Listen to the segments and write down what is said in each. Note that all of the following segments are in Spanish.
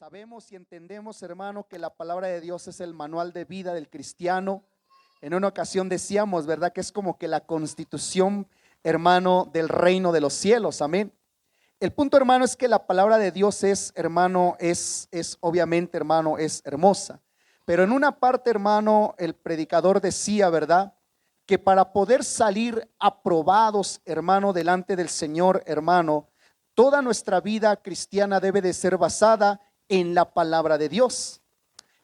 Sabemos y entendemos, hermano, que la palabra de Dios es el manual de vida del cristiano. En una ocasión decíamos, ¿verdad?, que es como que la constitución, hermano, del reino de los cielos. Amén. El punto, hermano, es que la palabra de Dios es, hermano, es obviamente, hermano, es hermosa. Pero en una parte, hermano, el predicador decía, ¿verdad?, que para poder salir aprobados, hermano, delante del Señor, hermano, toda nuestra vida cristiana debe de ser basada en la palabra de Dios.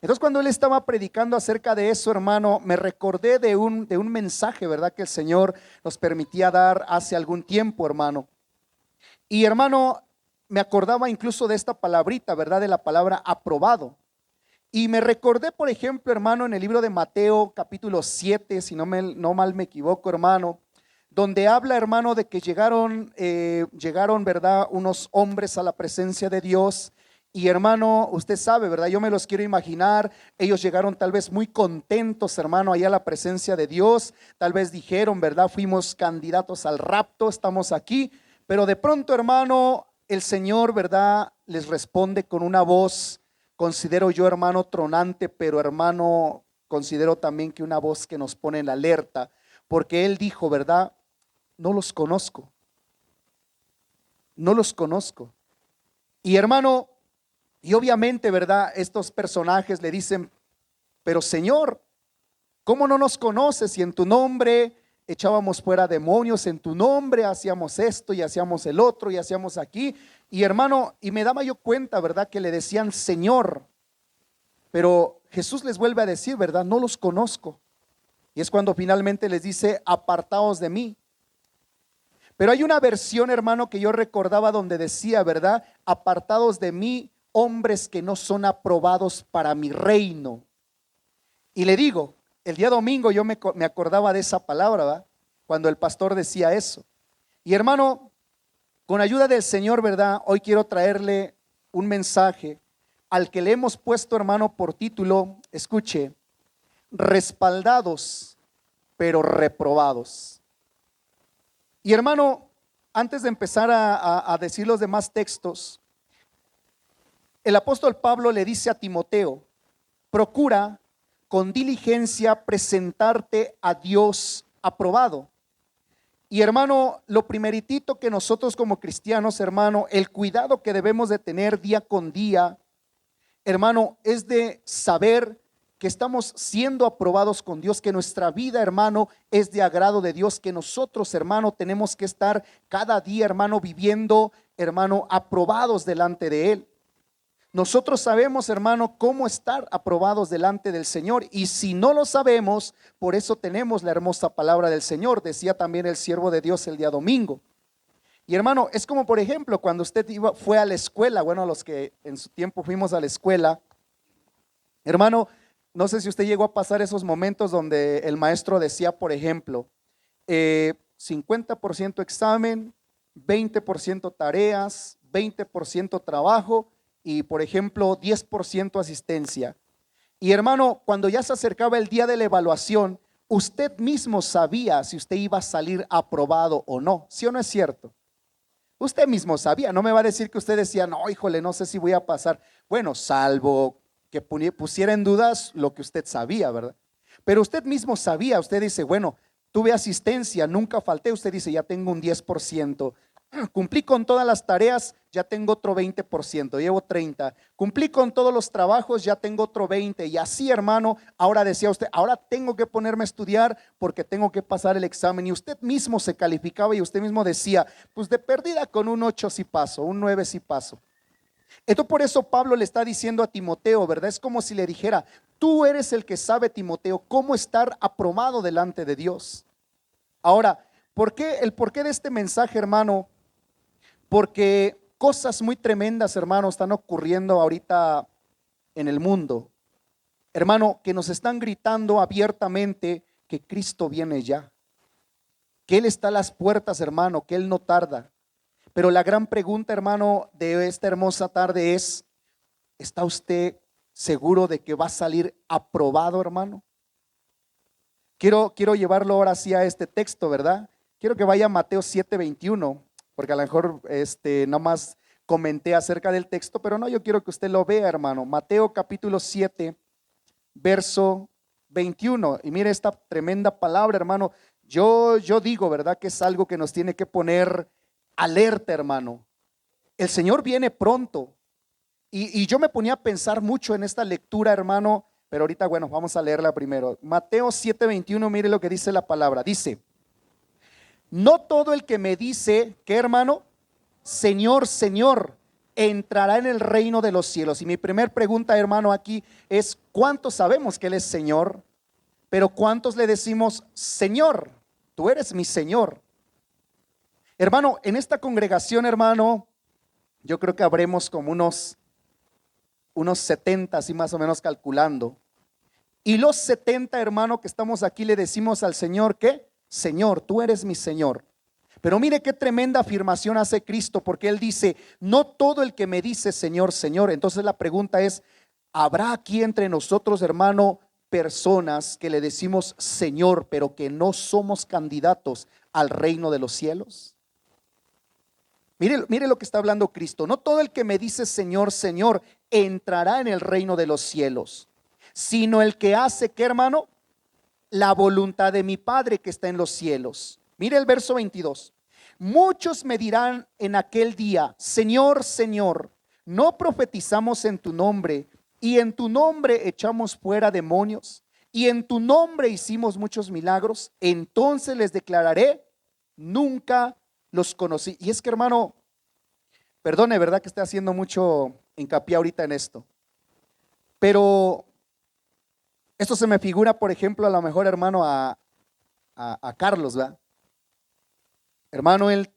Entonces, cuando él estaba predicando acerca de eso, hermano, me recordé de un mensaje, ¿verdad?, que el Señor nos permitía dar hace algún tiempo, hermano. Y hermano, me acordaba incluso de esta palabrita, ¿verdad?, de la palabra aprobado. Y me recordé, por ejemplo, hermano, en el libro de Mateo capítulo 7, si no mal me equivoco, hermano, donde habla, hermano, de que llegaron, ¿verdad?, unos hombres a la presencia de Dios. Y hermano, usted sabe, ¿verdad?, yo me los quiero imaginar, ellos llegaron tal vez muy contentos, hermano, allá a la presencia de Dios. Tal vez dijeron, ¿verdad?, fuimos candidatos al rapto, estamos aquí. Pero de pronto, hermano, el Señor, ¿verdad?, les responde con una voz, considero yo, hermano, tronante, pero hermano, considero también que una voz que nos pone en alerta, porque Él dijo, ¿verdad?, no los conozco, no los conozco. Y hermano, y obviamente, ¿verdad?, estos personajes le dicen, pero Señor, ¿cómo no nos conoces si en tu nombre echábamos fuera demonios, en tu nombre hacíamos esto y hacíamos el otro y hacíamos aquí? Y hermano, y me daba yo cuenta, ¿verdad?, que le decían Señor, pero Jesús les vuelve a decir, ¿verdad?, no los conozco. Y es cuando finalmente les dice, apartaos de mí. Pero hay una versión, hermano, que yo recordaba donde decía, ¿verdad?, apartados de mí, hombres que no son aprobados para mi reino. Y le digo, el día domingo yo me acordaba de esa palabra, ¿verdad?, cuando el pastor decía eso. Y hermano, con ayuda del Señor, ¿verdad?, hoy quiero traerle un mensaje al que le hemos puesto, hermano, por título, escuche, respaldados, pero reprobados. Y hermano, antes de empezar a decir los demás textos, el apóstol Pablo le dice a Timoteo, procura con diligencia presentarte a Dios aprobado. Y hermano, lo primeritito que nosotros como cristianos, hermano, el cuidado que debemos de tener día con día, hermano, es de saber que estamos siendo aprobados con Dios, que nuestra vida, hermano, es de agrado de Dios, que nosotros, hermano, tenemos que estar cada día, hermano, viviendo, hermano, aprobados delante de Él. Nosotros sabemos, hermano, cómo estar aprobados delante del Señor, y si no lo sabemos, por eso tenemos la hermosa palabra del Señor. Decía también el siervo de Dios el día domingo. Y hermano, es como por ejemplo cuando usted fue a la escuela, bueno, los que en su tiempo fuimos a la escuela, hermano, no sé si usted llegó a pasar esos momentos donde el maestro decía, por ejemplo, 50% examen, 20% tareas, 20% trabajo y, por ejemplo, 10% asistencia. Y hermano, cuando ya se acercaba el día de la evaluación, usted mismo sabía si usted iba a salir aprobado o no, ¿sí o no es cierto? Usted mismo sabía, no me va a decir que usted decía, no, híjole, no sé si voy a pasar. Bueno, salvo que pusiera en dudas lo que usted sabía, ¿verdad? Pero usted mismo sabía, usted dice, bueno, tuve asistencia, nunca falté, usted dice, ya tengo un 10%. Cumplí con todas las tareas, ya tengo otro 20%, llevo 30. Cumplí con todos los trabajos, ya tengo otro 20. Y así, hermano, ahora decía usted, ahora tengo que ponerme a estudiar porque tengo que pasar el examen. Y usted mismo se calificaba y usted mismo decía, pues de perdida con un 8 sí paso, un 9 sí paso. Entonces por eso Pablo le está diciendo a Timoteo, ¿verdad? Es como si le dijera, tú eres el que sabe, Timoteo, cómo estar aprobado delante de Dios. Ahora, el porqué de este mensaje, hermano? Porque cosas muy tremendas, hermano, están ocurriendo ahorita en el mundo. Hermano, que nos están gritando abiertamente que Cristo viene ya. Que Él está a las puertas, hermano, que Él no tarda. Pero la gran pregunta, hermano, de esta hermosa tarde es, ¿está usted seguro de que va a salir aprobado, hermano? Quiero llevarlo ahora sí a este texto, ¿verdad? Quiero que vaya a Mateo 7:21. Porque a lo mejor nada más comenté acerca del texto, pero no, yo quiero que usted lo vea, hermano. Mateo capítulo 7, verso 21. Y mire esta tremenda palabra, hermano. Yo digo, ¿verdad? Que es algo que nos tiene que poner alerta, hermano. El Señor viene pronto. Y yo me ponía a pensar mucho en esta lectura, hermano, pero ahorita, bueno, vamos a leerla primero. Mateo 7:21, mire lo que dice la palabra. Dice, no todo el que me dice, ¿qué, hermano? Señor, Señor, entrará en el reino de los cielos. Y mi primer pregunta, hermano, aquí es, ¿cuántos sabemos que Él es Señor? Pero ¿cuántos le decimos, Señor, tú eres mi Señor? Hermano, en esta congregación, hermano, yo creo que habremos como unos 70, así más o menos calculando. Y los 70, hermano, que estamos aquí le decimos al Señor, ¿qué? Señor, tú eres mi Señor. Pero mire qué tremenda afirmación hace Cristo, porque Él dice, no todo el que me dice Señor, Señor. Entonces la pregunta es, ¿habrá aquí entre nosotros, hermano, personas que le decimos Señor, pero que no somos candidatos al reino de los cielos? Mire lo que está hablando Cristo. No todo el que me dice Señor, Señor, entrará en el reino de los cielos, sino el que hace, ¿qué, hermano? La voluntad de mi Padre que está en los cielos. Mire el verso 22. Muchos me dirán en aquel día, Señor, Señor, ¿no profetizamos en tu nombre y en tu nombre echamos fuera demonios y en tu nombre hicimos muchos milagros? Entonces les declararé, nunca los conocí. Y es que, hermano, perdone, ¿verdad? Que estoy haciendo mucho hincapié ahorita en esto, pero esto se me figura, por ejemplo, a lo mejor, hermano, a Carlos, ¿verdad? Hermano, él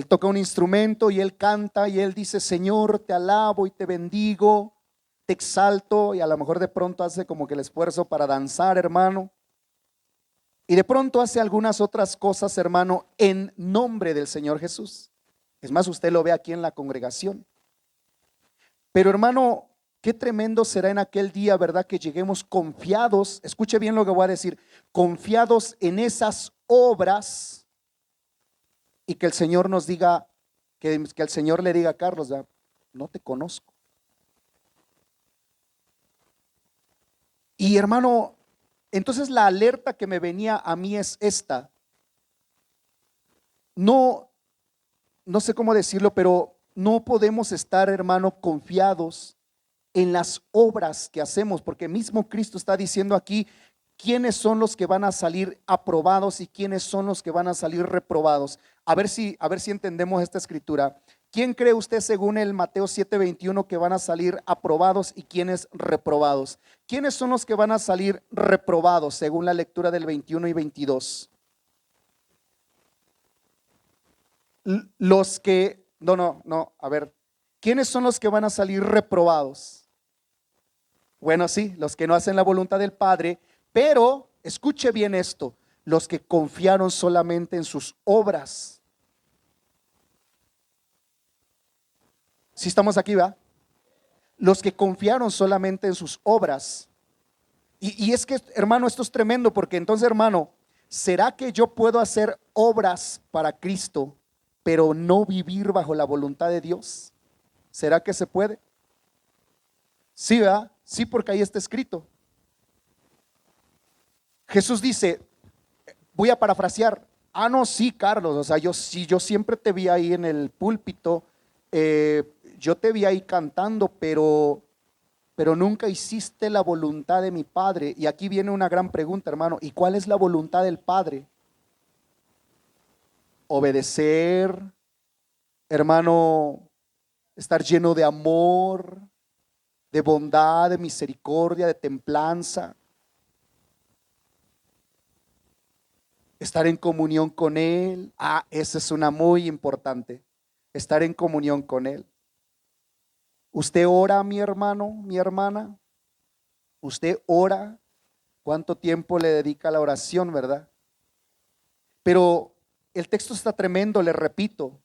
toca un instrumento y él canta y él dice, Señor, te alabo y te bendigo, te exalto, y a lo mejor de pronto hace como que el esfuerzo para danzar, hermano. Y de pronto hace algunas otras cosas, hermano, en nombre del Señor Jesús. Es más, usted lo ve aquí en la congregación. Pero, hermano, qué tremendo será en aquel día, ¿verdad? Que lleguemos confiados, escuche bien lo que voy a decir, confiados en esas obras, y que el Señor nos diga, que el Señor le diga a Carlos, ¿verdad? No te conozco. Y, hermano, entonces la alerta que me venía a mí es esta. No sé cómo decirlo, pero no podemos estar, hermano, confiados en las obras que hacemos, porque mismo Cristo está diciendo aquí quiénes son los que van a salir aprobados y quiénes son los que van a salir reprobados. A ver si entendemos esta escritura. ¿Quién cree usted, según el Mateo 7:21, que van a salir aprobados y quiénes reprobados? ¿Quiénes son los que van a salir reprobados según la lectura del 21 y 22? Los que, a ver, ¿quiénes son los que van a salir reprobados? Bueno, sí, los que no hacen la voluntad del Padre, pero escuche bien esto, los que confiaron solamente en sus obras. Si estamos aquí, ¿va? Los que confiaron solamente en sus obras. Y es que, hermano, esto es tremendo, porque entonces, hermano, ¿será que yo puedo hacer obras para Cristo, pero no vivir bajo la voluntad de Dios? ¿Será que se puede? Sí, ¿verdad? Sí, porque ahí está escrito. Jesús dice, voy a parafrasear, no, sí, Carlos, o sea, yo siempre te vi ahí en el púlpito, yo te vi ahí cantando, pero nunca hiciste la voluntad de mi Padre. Y aquí viene una gran pregunta, hermano, ¿y cuál es la voluntad del Padre? Obedecer, hermano, estar lleno de amor, de bondad, de misericordia, de templanza, estar en comunión con Él. Esa es una muy importante, estar en comunión con Él. ¿Usted ora, mi hermano, mi hermana? ¿Usted ora? ¿Cuánto tiempo le dedica a la oración, verdad? Pero el texto está tremendo, le repito.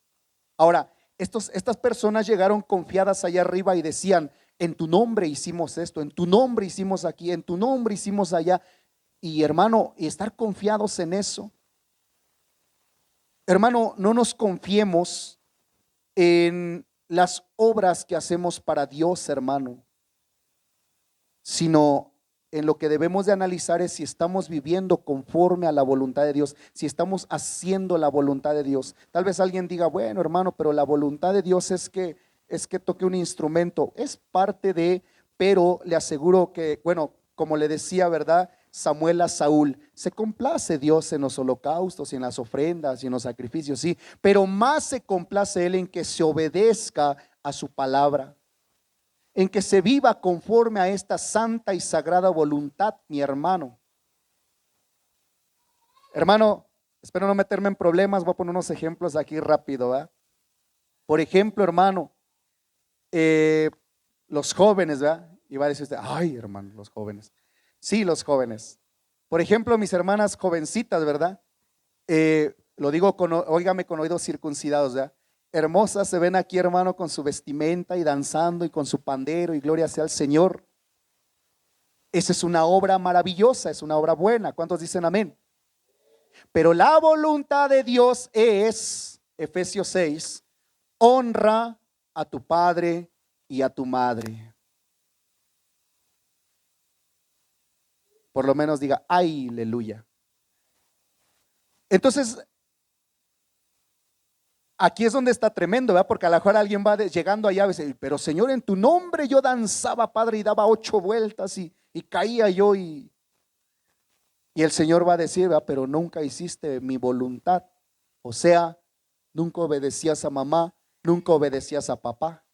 Ahora, estas personas llegaron confiadas allá arriba y decían, en tu nombre hicimos esto, en tu nombre hicimos aquí, en tu nombre hicimos allá. Y, hermano, y estar confiados en eso. Hermano, no nos confiemos en las obras que hacemos para Dios, hermano, sino en lo que debemos de analizar es si estamos viviendo conforme a la voluntad de Dios, si estamos haciendo la voluntad de Dios. Tal vez alguien diga, bueno, hermano, pero la voluntad de Dios es que toque un instrumento, es parte de, pero le aseguro que, bueno, como le decía, ¿verdad? Samuel a Saúl, se complace Dios en los holocaustos y en las ofrendas y en los sacrificios, sí, pero más se complace Él en que se obedezca a su palabra, en que se viva conforme a esta santa y sagrada voluntad, mi hermano. Hermano, espero no meterme en problemas, voy a poner unos ejemplos aquí rápido, ¿verdad? Por ejemplo, hermano, los jóvenes, ¿verdad? Y va a decir usted, ay, hermano, los jóvenes. Sí, los jóvenes. Por ejemplo, mis hermanas jovencitas, ¿verdad? Lo digo óigame con oídos circuncidados, ¿verdad? Hermosas se ven aquí, hermano, con su vestimenta y danzando y con su pandero y gloria sea al Señor. Esa es una obra maravillosa, es una obra buena. ¿Cuántos dicen amén? Pero la voluntad de Dios es, Efesios 6, honra a tu padre y a tu madre. Por lo menos diga, ay, aleluya. Entonces, aquí es donde está tremendo, ¿verdad? Porque a lo mejor alguien va llegando allá y dice, pero Señor, en tu nombre yo danzaba, Padre, y daba 8 vueltas y caía yo y el Señor va a decir, ¿verdad? Pero nunca hiciste mi voluntad. O sea, nunca obedecías a mamá, nunca obedecías a papá.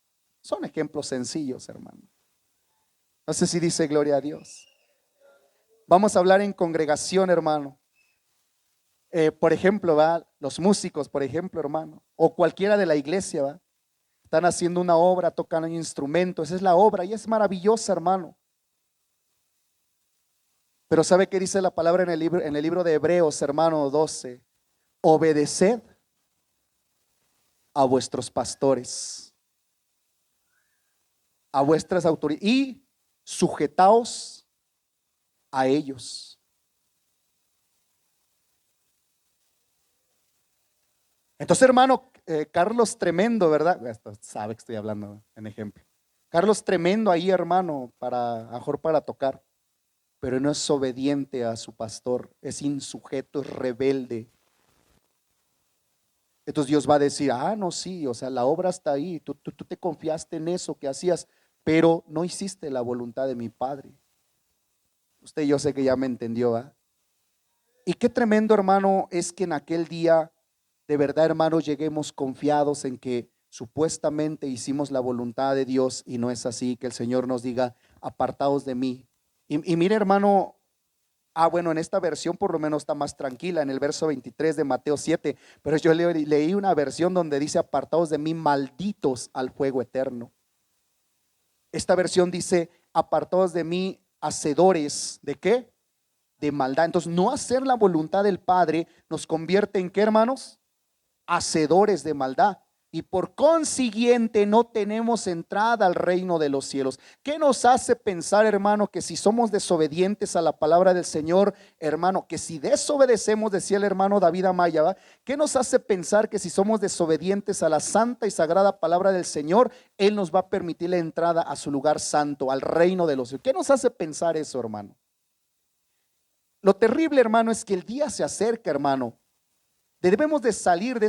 Son ejemplos sencillos, hermano. No sé si dice gloria a Dios. Vamos a hablar en congregación, hermano. Por ejemplo, ¿va? Los músicos, por ejemplo, hermano, o cualquiera de la iglesia, ¿va? Están haciendo una obra, tocan un instrumento, esa es la obra y es maravillosa, hermano. Pero ¿sabe qué dice la palabra en el libro de Hebreos, hermano 12? Obedeced a vuestros pastores, a vuestras autoridades y sujetaos a ellos. Entonces, hermano, Carlos Tremendo, ¿verdad? Esto sabe que estoy hablando en ejemplo. Carlos Tremendo ahí, hermano, mejor para tocar, pero no es obediente a su pastor, es insujeto, es rebelde. Entonces Dios va a decir, no, sí, o sea, la obra está ahí, tú te confiaste en eso que hacías, pero no hiciste la voluntad de mi Padre. Usted yo sé que ya me entendió, ¿va? Y qué tremendo, hermano, es que en aquel día, de verdad, hermano, lleguemos confiados en que supuestamente hicimos la voluntad de Dios y no es así, que el Señor nos diga, apartaos de mí. Y mire, hermano, bueno, en esta versión por lo menos está más tranquila, en el verso 23 de Mateo 7, pero yo leí una versión donde dice, apartaos de mí, malditos al fuego eterno. Esta versión dice, apartaos de mí, hacedores, ¿de qué? De maldad. Entonces, no hacer la voluntad del Padre nos convierte en ¿qué, hermanos? Hacedores de maldad. Y por consiguiente no tenemos entrada al reino de los cielos. ¿Qué nos hace pensar, hermano, que si somos desobedientes a la palabra del Señor, hermano, que si desobedecemos, decía el hermano David Amaya, ¿va? ¿Qué nos hace pensar que si somos desobedientes a la santa y sagrada palabra del Señor, Él nos va a permitir la entrada a su lugar santo, al reino de los cielos? ¿Qué nos hace pensar eso, hermano? Lo terrible, hermano, es que el día se acerca, hermano. Debemos de salir de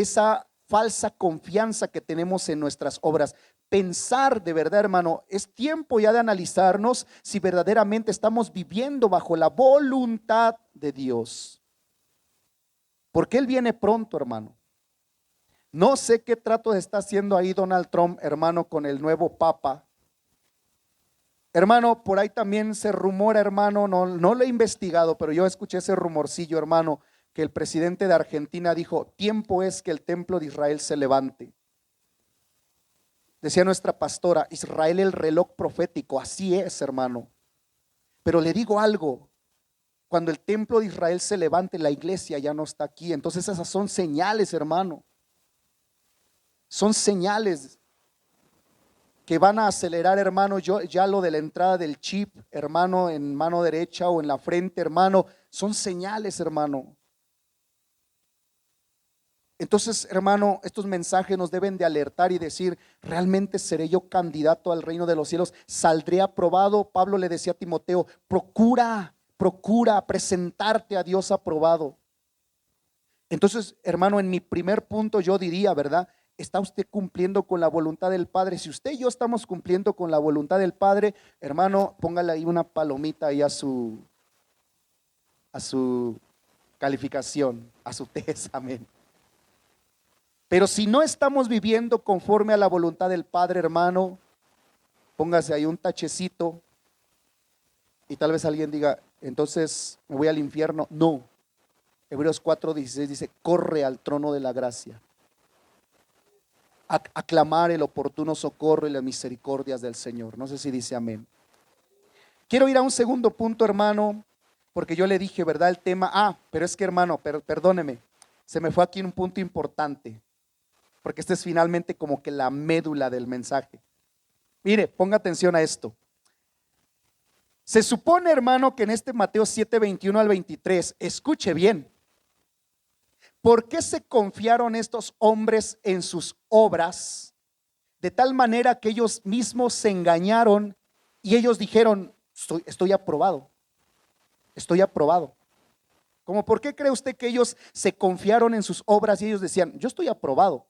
esa falsa confianza que tenemos en nuestras obras. Pensar de verdad, hermano, es tiempo ya de analizarnos si verdaderamente estamos viviendo bajo la voluntad de Dios. Porque Él viene pronto, hermano. No sé qué trato está haciendo ahí Donald Trump, hermano, con el nuevo Papa. Hermano, por ahí también se rumora, hermano, no lo he investigado, pero yo escuché ese rumorcillo, hermano, que el presidente de Argentina dijo, tiempo es que el templo de Israel se levante. Decía nuestra pastora, Israel el reloj profético, así es, hermano. Pero le digo algo, cuando el templo de Israel se levante, la iglesia ya no está aquí. Entonces esas son señales, hermano. Son señales que van a acelerar, hermano, ya lo de la entrada del chip, hermano, en mano derecha o en la frente, hermano, son señales, hermano. Entonces, hermano, estos mensajes nos deben de alertar y decir, ¿realmente seré yo candidato al reino de los cielos? ¿Saldré aprobado? Pablo le decía a Timoteo, procura presentarte a Dios aprobado. Entonces, hermano, en mi primer punto yo diría, ¿verdad? ¿Está usted cumpliendo con la voluntad del Padre? Si usted y yo estamos cumpliendo con la voluntad del Padre, hermano, póngale ahí una palomita ahí a su calificación, a su test, amén. Pero si no estamos viviendo conforme a la voluntad del Padre, hermano, póngase ahí un tachecito y tal vez alguien diga, entonces me voy al infierno. No, Hebreos 4:16 dice, corre al trono de la gracia, a clamar el oportuno socorro y las misericordias del Señor. No sé si dice amén. Quiero ir a un segundo punto, hermano, porque yo le dije, ¿verdad? El tema, pero es que hermano, perdóneme, se me fue aquí un punto importante, porque este es finalmente como que la médula del mensaje. Mire, ponga atención a esto. Se supone, hermano, que en este Mateo 7:21 al 23, escuche bien, ¿por qué se confiaron estos hombres en sus obras de tal manera que ellos mismos se engañaron y ellos dijeron, estoy aprobado, estoy aprobado? ¿Cómo por qué cree usted que ellos se confiaron en sus obras y ellos decían, yo estoy aprobado?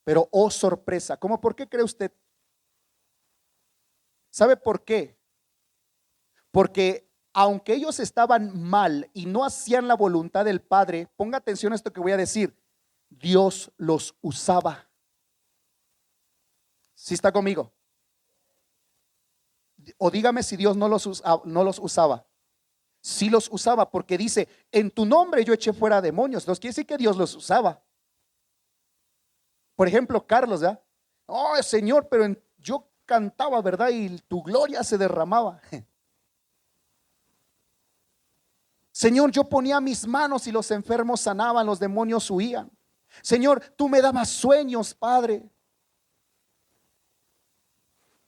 Pero oh sorpresa, ¿cómo por qué cree usted? ¿Sabe por qué? Porque aunque ellos estaban mal y no hacían la voluntad del Padre, ponga atención a esto que voy a decir, Dios los usaba. ¿Sí está conmigo? O dígame si Dios no los usaba. Sí los usaba, porque dice, en tu nombre yo eché fuera demonios. Entonces quiere decir que Dios los usaba. Por ejemplo, Carlos, ¿verdad? Oh, Señor, pero yo cantaba, ¿verdad? Y tu gloria se derramaba. Señor, yo ponía mis manos y los enfermos sanaban, los demonios huían. Señor, tú me dabas sueños, Padre.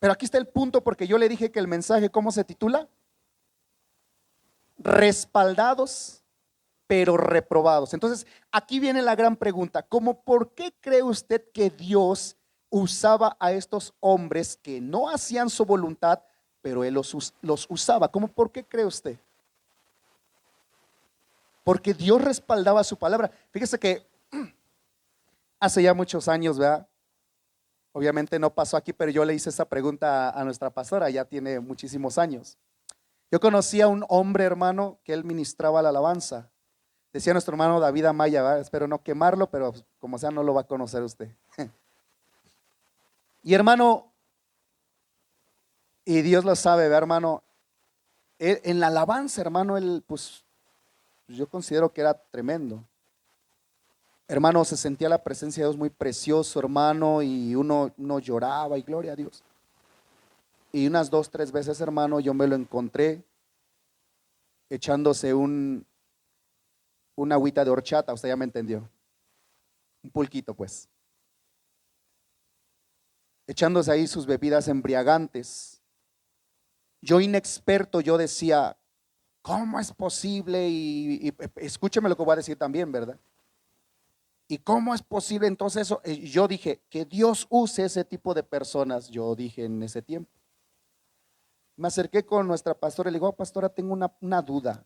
Pero aquí está el punto, porque yo le dije que el mensaje, ¿cómo se titula? Respaldados, pero reprobados. Entonces, aquí viene la gran pregunta, ¿cómo por qué cree usted que Dios usaba a estos hombres que no hacían su voluntad, pero Él los usaba? ¿Cómo por qué cree usted? Porque Dios respaldaba su palabra. Fíjese que hace ya muchos años, ¿verdad? Obviamente no pasó aquí, pero yo le hice esa pregunta a nuestra pastora, ya tiene muchísimos años. Yo conocí a un hombre, hermano, que él ministraba la alabanza. Decía nuestro hermano David Amaya, ¿verdad? Espero no quemarlo, pero como sea no lo va a conocer usted. Y hermano, y Dios lo sabe, ¿verdad, hermano? En la alabanza, hermano, él, pues yo considero que era tremendo. Hermano, se sentía la presencia de Dios muy precioso, hermano, y uno lloraba y gloria a Dios. Y unas 2, 3 veces, hermano, yo me lo encontré echándose una agüita de horchata, usted ya me entendió. Un pulquito, pues. Echándose ahí sus bebidas embriagantes. Yo inexperto, yo decía, ¿cómo es posible? Y escúcheme lo que voy a decir también, ¿verdad? ¿Y cómo es posible entonces eso? Yo dije, que Dios use ese tipo de personas, yo dije en ese tiempo. Me acerqué con nuestra pastora y le digo, pastora, tengo una duda.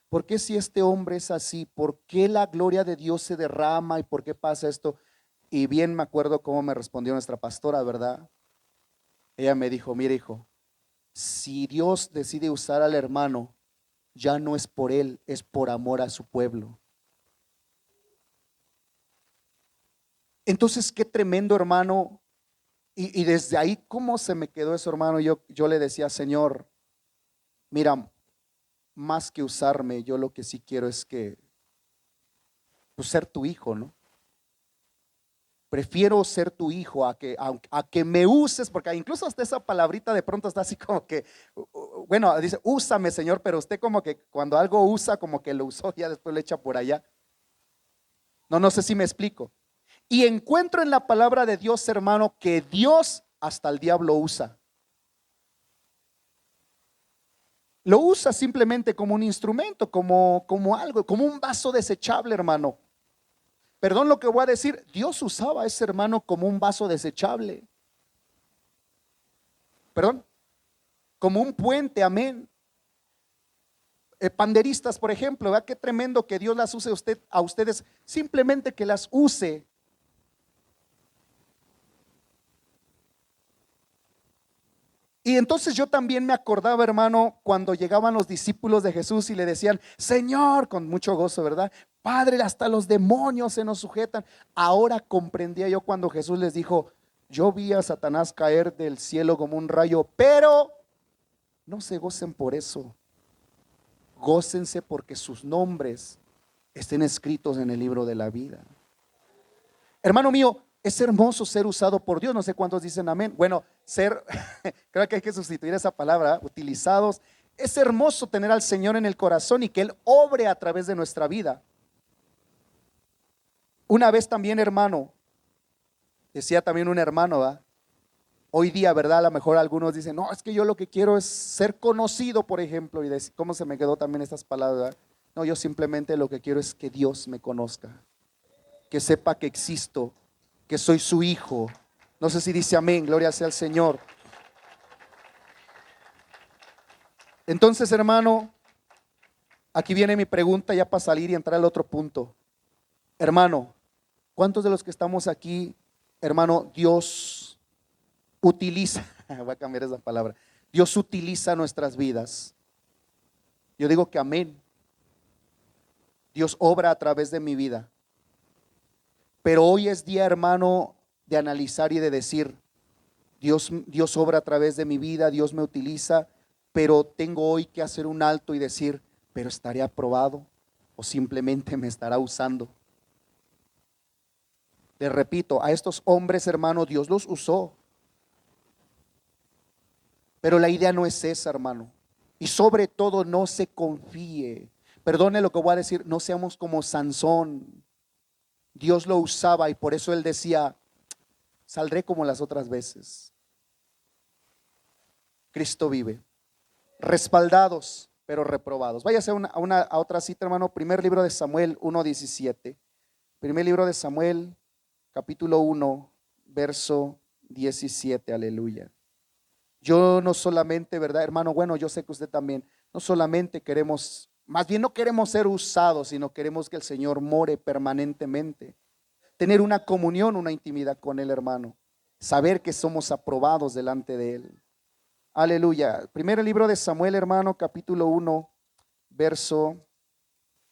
¿Por qué si este hombre es así? ¿Por qué la gloria de Dios se derrama y por qué pasa esto? Y bien me acuerdo cómo me respondió nuestra pastora, ¿verdad? Ella me dijo, mire hijo, si Dios decide usar al hermano, ya no es por él, es por amor a su pueblo. Entonces, qué tremendo, hermano. Y desde ahí, ¿cómo se me quedó eso, hermano? Yo le decía, Señor, mira, más que usarme, yo lo que sí quiero es que, pues, ser tu hijo, ¿no? Prefiero ser tu hijo a que me uses, porque incluso hasta esa palabrita de pronto está así como que, bueno, dice, úsame, Señor, pero usted como que cuando algo usa, como que lo usó, ya después le echa por allá. No sé si me explico. Y encuentro en la palabra de Dios, hermano, que Dios hasta el diablo usa. Lo usa simplemente como un instrumento, como algo, como un vaso desechable, hermano. Perdón lo que voy a decir, Dios usaba a ese hermano como un vaso desechable. Perdón, como un puente, amén. Panderistas, por ejemplo, ¿verdad? Qué tremendo que Dios las use a ustedes, simplemente que las use. Y entonces yo también me acordaba, hermano, cuando llegaban los discípulos de Jesús y le decían, Señor, con mucho gozo, ¿verdad? Padre, hasta los demonios se nos sujetan. Ahora comprendía yo cuando Jesús les dijo, yo vi a Satanás caer del cielo como un rayo, pero no se gocen por eso. Gócense porque sus nombres estén escritos en el libro de la vida. Hermano mío, es hermoso ser usado por Dios. No sé cuántos dicen amén. Bueno, creo que hay que sustituir esa palabra, utilizados. Es hermoso tener al Señor en el corazón y que Él obre a través de nuestra vida. Una vez también, hermano, decía también un hermano, ¿va? Hoy día, ¿verdad? A lo mejor algunos dicen, no, es que yo lo que quiero es ser conocido, por ejemplo. Y decir, ¿cómo se me quedó también estas palabras? No, yo simplemente lo que quiero es que Dios me conozca, que sepa que existo, que soy su hijo. No sé si dice amén, gloria sea al Señor. Entonces, hermano, aquí viene mi pregunta ya para salir y entrar al otro punto. Hermano, ¿cuántos de los que estamos aquí, hermano, Dios utiliza, voy a cambiar esa palabra, Dios utiliza nuestras vidas? Yo digo que amén. Dios obra a través de mi vida. Pero hoy es día, hermano, de analizar y de decir, Dios obra a través de mi vida, Dios me utiliza, pero tengo hoy que hacer un alto y decir, pero ¿estaré aprobado o simplemente me estará usando? Les repito, a estos hombres, hermano, Dios los usó. Pero la idea no es esa, hermano. Y sobre todo no se confíe. Perdone lo que voy a decir, no seamos como Sansón. Dios lo usaba y por eso él decía, saldré como las otras veces. Cristo vive. Respaldados, pero reprobados. Váyase a otra cita, hermano. Primer libro de Samuel 1:17. Primer libro de Samuel, capítulo 1, verso 17. Aleluya. Yo no solamente, ¿verdad, hermano? Bueno, yo sé que usted también, no solamente queremos, más bien no queremos ser usados, sino queremos que el Señor more permanentemente. Tener una comunión, una intimidad con Él, hermano. Saber que somos aprobados delante de Él. Aleluya. Primer libro de Samuel, hermano, capítulo 1, verso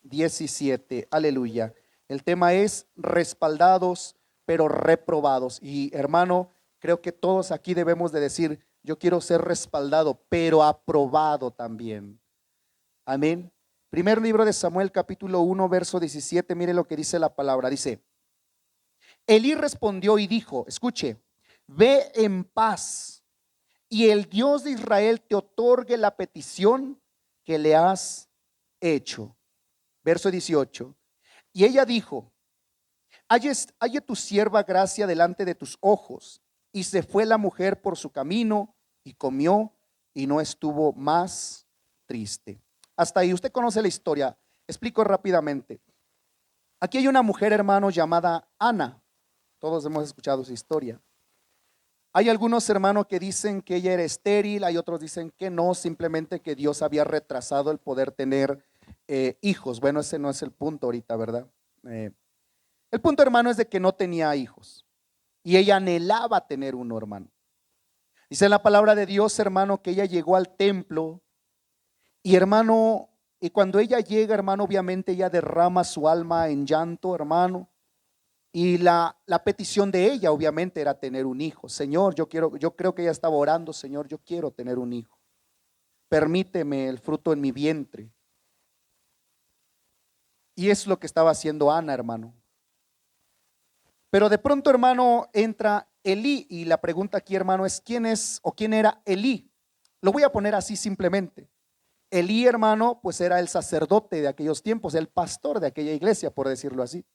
17. Aleluya. El tema es respaldados, pero reprobados. Y hermano, creo que todos aquí debemos de decir, yo quiero ser respaldado, pero aprobado también. Amén. Primer libro de Samuel, capítulo 1, verso 17. Mire lo que dice la palabra. Dice, Elí respondió y dijo, escuche, ve en paz y el Dios de Israel te otorgue la petición que le has hecho. Verso 18. Y ella dijo, halle tu sierva gracia delante de tus ojos. Y se fue la mujer por su camino y comió y no estuvo más triste. Hasta ahí, usted conoce la historia. Explico rápidamente. Aquí hay una mujer, hermano, llamada Ana. Todos hemos escuchado su historia. Hay algunos hermanos que dicen que ella era estéril, hay otros dicen que no, simplemente que Dios había retrasado el poder tener hijos. Bueno, ese no es el punto ahorita, ¿verdad? El punto, hermano, es de que no tenía hijos y ella anhelaba tener uno, hermano. Dice la palabra de Dios, hermano, que ella llegó al templo y, hermano, y cuando ella llega, hermano, obviamente ella derrama su alma en llanto, hermano. Y la petición de ella obviamente era tener un hijo. Señor, yo creo que ella estaba orando, Señor, yo quiero tener un hijo. Permíteme el fruto en mi vientre. Y es lo que estaba haciendo Ana, hermano. Pero de pronto, hermano, entra Elí y la pregunta aquí, hermano, es ¿quién es o quién era Elí? Lo voy a poner así simplemente. Elí, hermano, pues era el sacerdote de aquellos tiempos, el pastor de aquella iglesia, por decirlo así.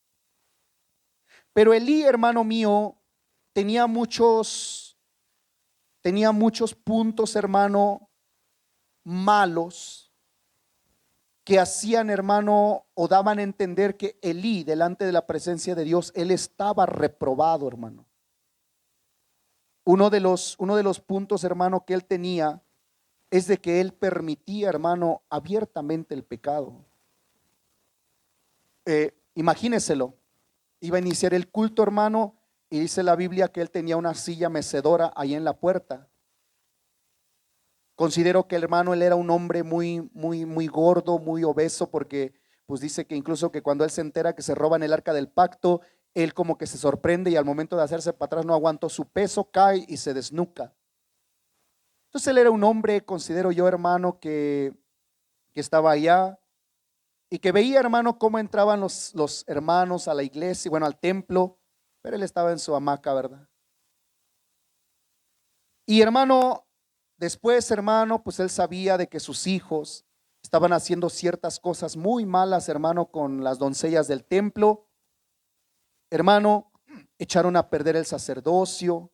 Pero Elí, hermano mío, tenía muchos puntos, hermano, malos. que hacían, hermano, o daban a entender que Elí, delante de la presencia de Dios, él estaba reprobado, hermano. Uno de los puntos, hermano, que él tenía es de que él permitía, hermano, abiertamente el pecado. Imagíneselo, iba a iniciar el culto, hermano, y dice la Biblia que él tenía una silla mecedora ahí en la puerta. Considero que el hermano, él era un hombre muy, muy, muy gordo, muy obeso, porque pues dice que incluso que cuando él se entera que se roban el arca del pacto, él como que se sorprende y al momento de hacerse para atrás no aguantó su peso, cae y se desnuca. Entonces él era un hombre, considero yo, hermano, que estaba allá y que veía, hermano, cómo entraban los hermanos a la iglesia, bueno, al templo, pero él estaba en su hamaca, ¿verdad? Y hermano, después, hermano, pues él sabía de que sus hijos estaban haciendo ciertas cosas muy malas, hermano, con las doncellas del templo. Hermano, echaron a perder el sacerdocio.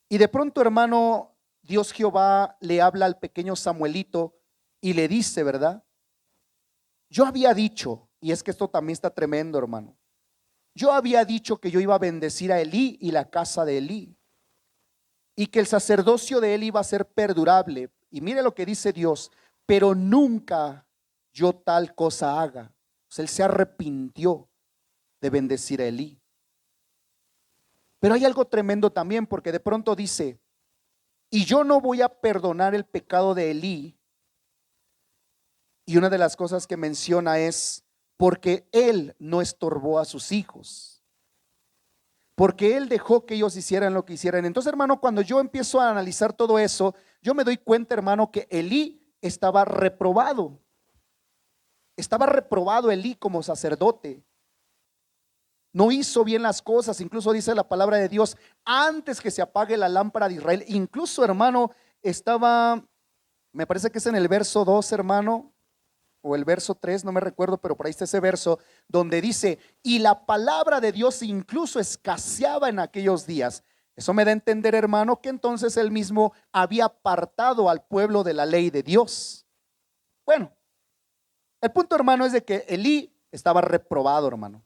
Y de pronto, hermano, Dios Jehová le habla al pequeño Samuelito y le dice, ¿verdad? Yo había dicho, y es que esto también está tremendo, hermano. Yo había dicho que yo iba a bendecir a Elí y la casa de Elí, y que el sacerdocio de él iba a ser perdurable. Y mire lo que dice Dios, pero nunca yo tal cosa haga. O sea, él se arrepintió de bendecir a Elí. Pero hay algo tremendo también, porque de pronto dice, y yo no voy a perdonar el pecado de Elí. Y una de las cosas que menciona es, porque él no estorbó a sus hijos, porque él dejó que ellos hicieran lo que hicieran. Entonces, hermano, cuando yo empiezo a analizar todo eso, yo me doy cuenta, hermano, que Elí estaba reprobado. Estaba reprobado Elí como sacerdote. No hizo bien las cosas. Incluso dice la palabra de Dios, antes que se apague la lámpara de Israel. Incluso, hermano, estaba, me parece que es en el verso 2, hermano, o el verso 3, no me recuerdo, pero por ahí está ese verso donde dice, y la palabra de Dios incluso escaseaba en aquellos días. Eso me da a entender, hermano, que entonces él mismo había apartado al pueblo de la ley de Dios. Bueno, el punto, hermano, es de que Elí estaba reprobado, hermano.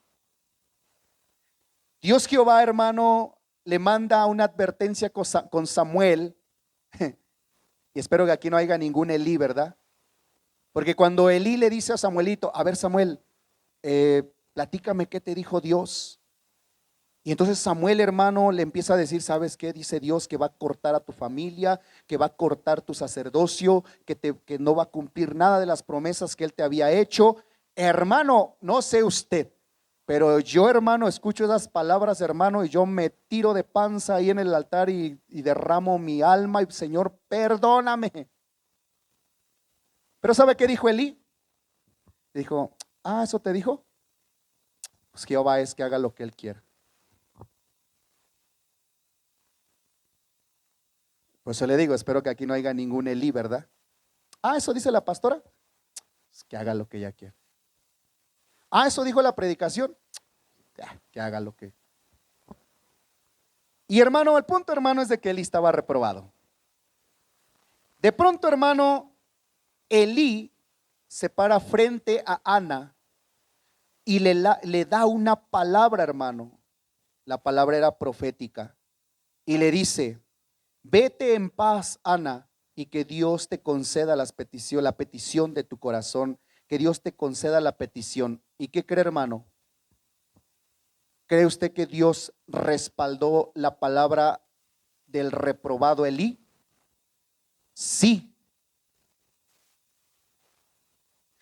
Dios Jehová, hermano, le manda una advertencia con Samuel, y espero que aquí no haya ningún Elí, ¿verdad? Porque cuando Elí le dice a Samuelito, a ver Samuel, platícame qué te dijo Dios. Y entonces Samuel, hermano, le empieza a decir, ¿sabes qué? Dice Dios que va a cortar a tu familia, que va a cortar tu sacerdocio, que no va a cumplir nada de las promesas que él te había hecho. Hermano, no sé usted, pero yo, hermano, escucho esas palabras, hermano, y yo me tiro de panza ahí en el altar y derramo mi alma y Señor, perdóname. Pero ¿sabe qué dijo Elí? Dijo, ¿eso te dijo? Pues Jehová es que haga lo que él quiera. Pues se le digo, espero que aquí no haya ningún Elí, ¿verdad? Eso dice la pastora, pues que haga lo que ella quiera. Eso dijo la predicación, que haga lo que. Y hermano, el punto, hermano, es de que Elí estaba reprobado. De pronto, hermano, Elí se para frente a Ana y le da una palabra, hermano. La palabra era profética. Y le dice, vete en paz, Ana, y que Dios te conceda la petición de tu corazón, que Dios te conceda la petición. ¿Y qué cree, hermano? ¿Cree usted que Dios respaldó la palabra del reprobado Elí? Sí.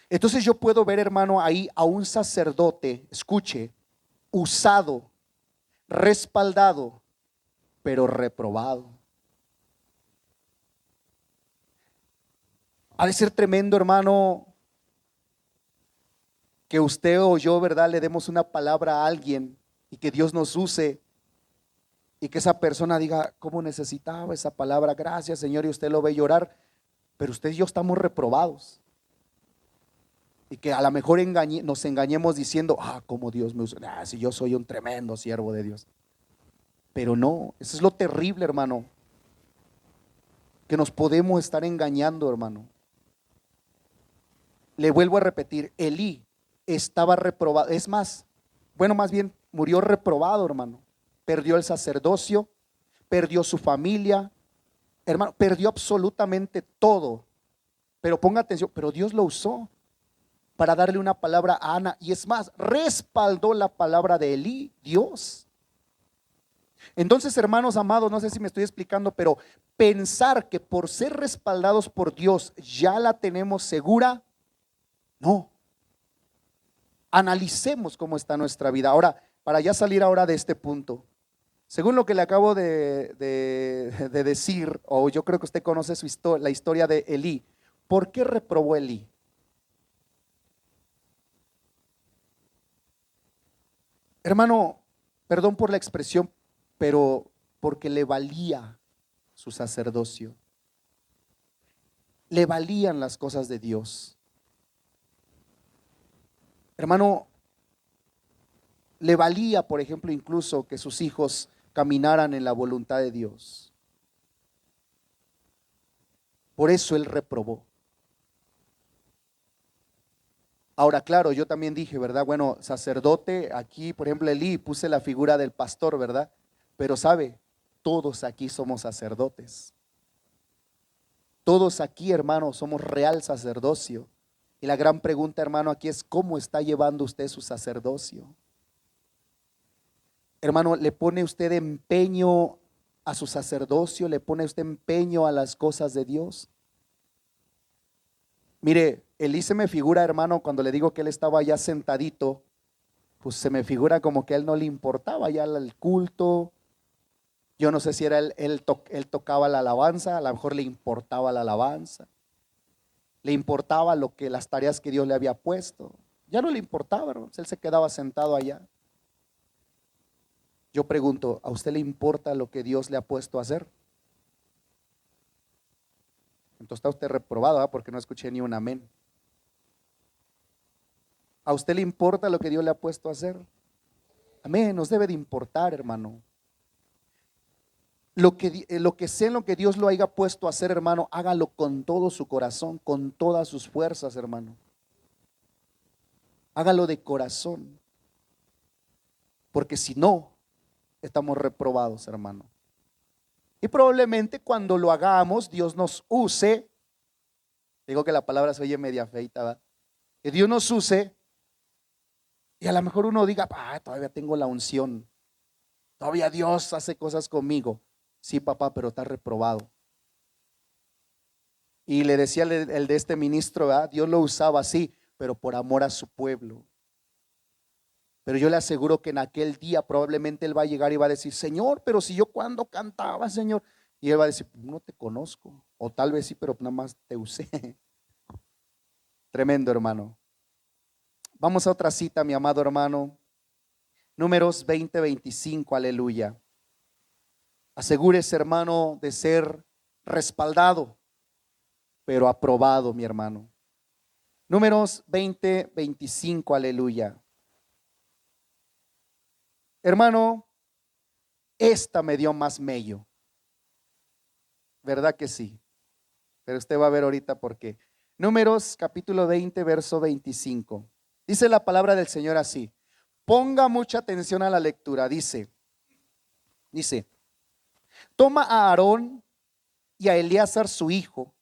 Entonces yo puedo ver, hermano, ahí a un sacerdote, escuche, usado, respaldado, pero reprobado. Ha de ser tremendo, hermano, que usted o yo, ¿verdad?, le demos una palabra a alguien y que Dios nos use y que esa persona diga, ¿cómo necesitaba esa palabra? Gracias, Señor, y usted lo ve llorar, pero usted y yo estamos reprobados. Y que a lo mejor nos engañemos diciendo, cómo Dios me usa, si yo soy un tremendo siervo de Dios. Pero no, eso es lo terrible, hermano, que nos podemos estar engañando, hermano. Le vuelvo a repetir, Elí estaba reprobado. Es más, bueno, más bien murió reprobado, hermano. Perdió el sacerdocio, perdió su familia, hermano, perdió absolutamente todo. Pero ponga atención, pero Dios lo usó para darle una palabra a Ana. Y es más, respaldó la palabra de Elí, Dios. Entonces, hermanos amados, no sé si me estoy explicando, pero pensar que por ser respaldados por Dios ya la tenemos segura, no. Analicemos cómo está nuestra vida. Ahora, para ya salir ahora de este punto, según lo que le acabo de decir, o yo creo que usted conoce la historia de Elí. ¿Por qué reprobó Elí? Hermano, perdón por la expresión, pero porque le valía su sacerdocio. Le valían las cosas de Dios. Hermano, le valía, por ejemplo, incluso que sus hijos caminaran en la voluntad de Dios. Por eso él reprobó. Ahora, claro, yo también dije, ¿verdad? Bueno, sacerdote, aquí, por ejemplo, Elí, puse la figura del pastor, ¿verdad? Pero sabe, todos aquí somos sacerdotes. Todos aquí, hermano, somos real sacerdocio. Y la gran pregunta, hermano, aquí es, ¿cómo está llevando usted su sacerdocio? Hermano, ¿le pone usted empeño a su sacerdocio? ¿Le pone usted empeño a las cosas de Dios? Mire, Elí se me figura, hermano, cuando le digo que él estaba ya sentadito, pues se me figura como que a él no le importaba ya el culto. Yo no sé si era él tocaba la alabanza, a lo mejor le importaba la alabanza. Le importaba las tareas que Dios le había puesto. Ya no le importaba, hermano, él se quedaba sentado allá. Yo pregunto, ¿a usted le importa lo que Dios le ha puesto a hacer? Entonces está usted reprobado, ¿verdad? Porque no escuché ni un amén. ¿A usted le importa lo que Dios le ha puesto a hacer? Amén, nos debe de importar, hermano. Lo que sea en lo que Dios lo haya puesto a hacer, hermano, hágalo con todo su corazón, con todas sus fuerzas, hermano. Hágalo de corazón. Porque si no, estamos reprobados, hermano. Y probablemente cuando lo hagamos, Dios nos use. Digo que la palabra se oye media feita, ¿verdad? Que Dios nos use. Y a lo mejor uno diga, todavía tengo la unción. Todavía Dios hace cosas conmigo. Sí, papá, pero está reprobado. Y le decía el de este ministro, ¿verdad? Dios lo usaba así, pero por amor a su pueblo. Pero yo le aseguro que en aquel día probablemente él va a llegar y va a decir, Señor, pero si yo cuando cantaba, Señor. Y él va a decir, no te conozco. O tal vez sí, pero nada más te usé. Tremendo, hermano. Vamos a otra cita, mi amado hermano. Números 20-25, aleluya. Asegúrese, hermano, de ser respaldado, pero aprobado, mi hermano. Números 20-25, aleluya. Hermano, esta me dio más mello. ¿Verdad que sí? Pero usted va a ver ahorita por qué. Números capítulo 20, verso 25. Dice la palabra del Señor así. Ponga mucha atención a la lectura. Dice, toma a Aarón y a Eleazar su hijo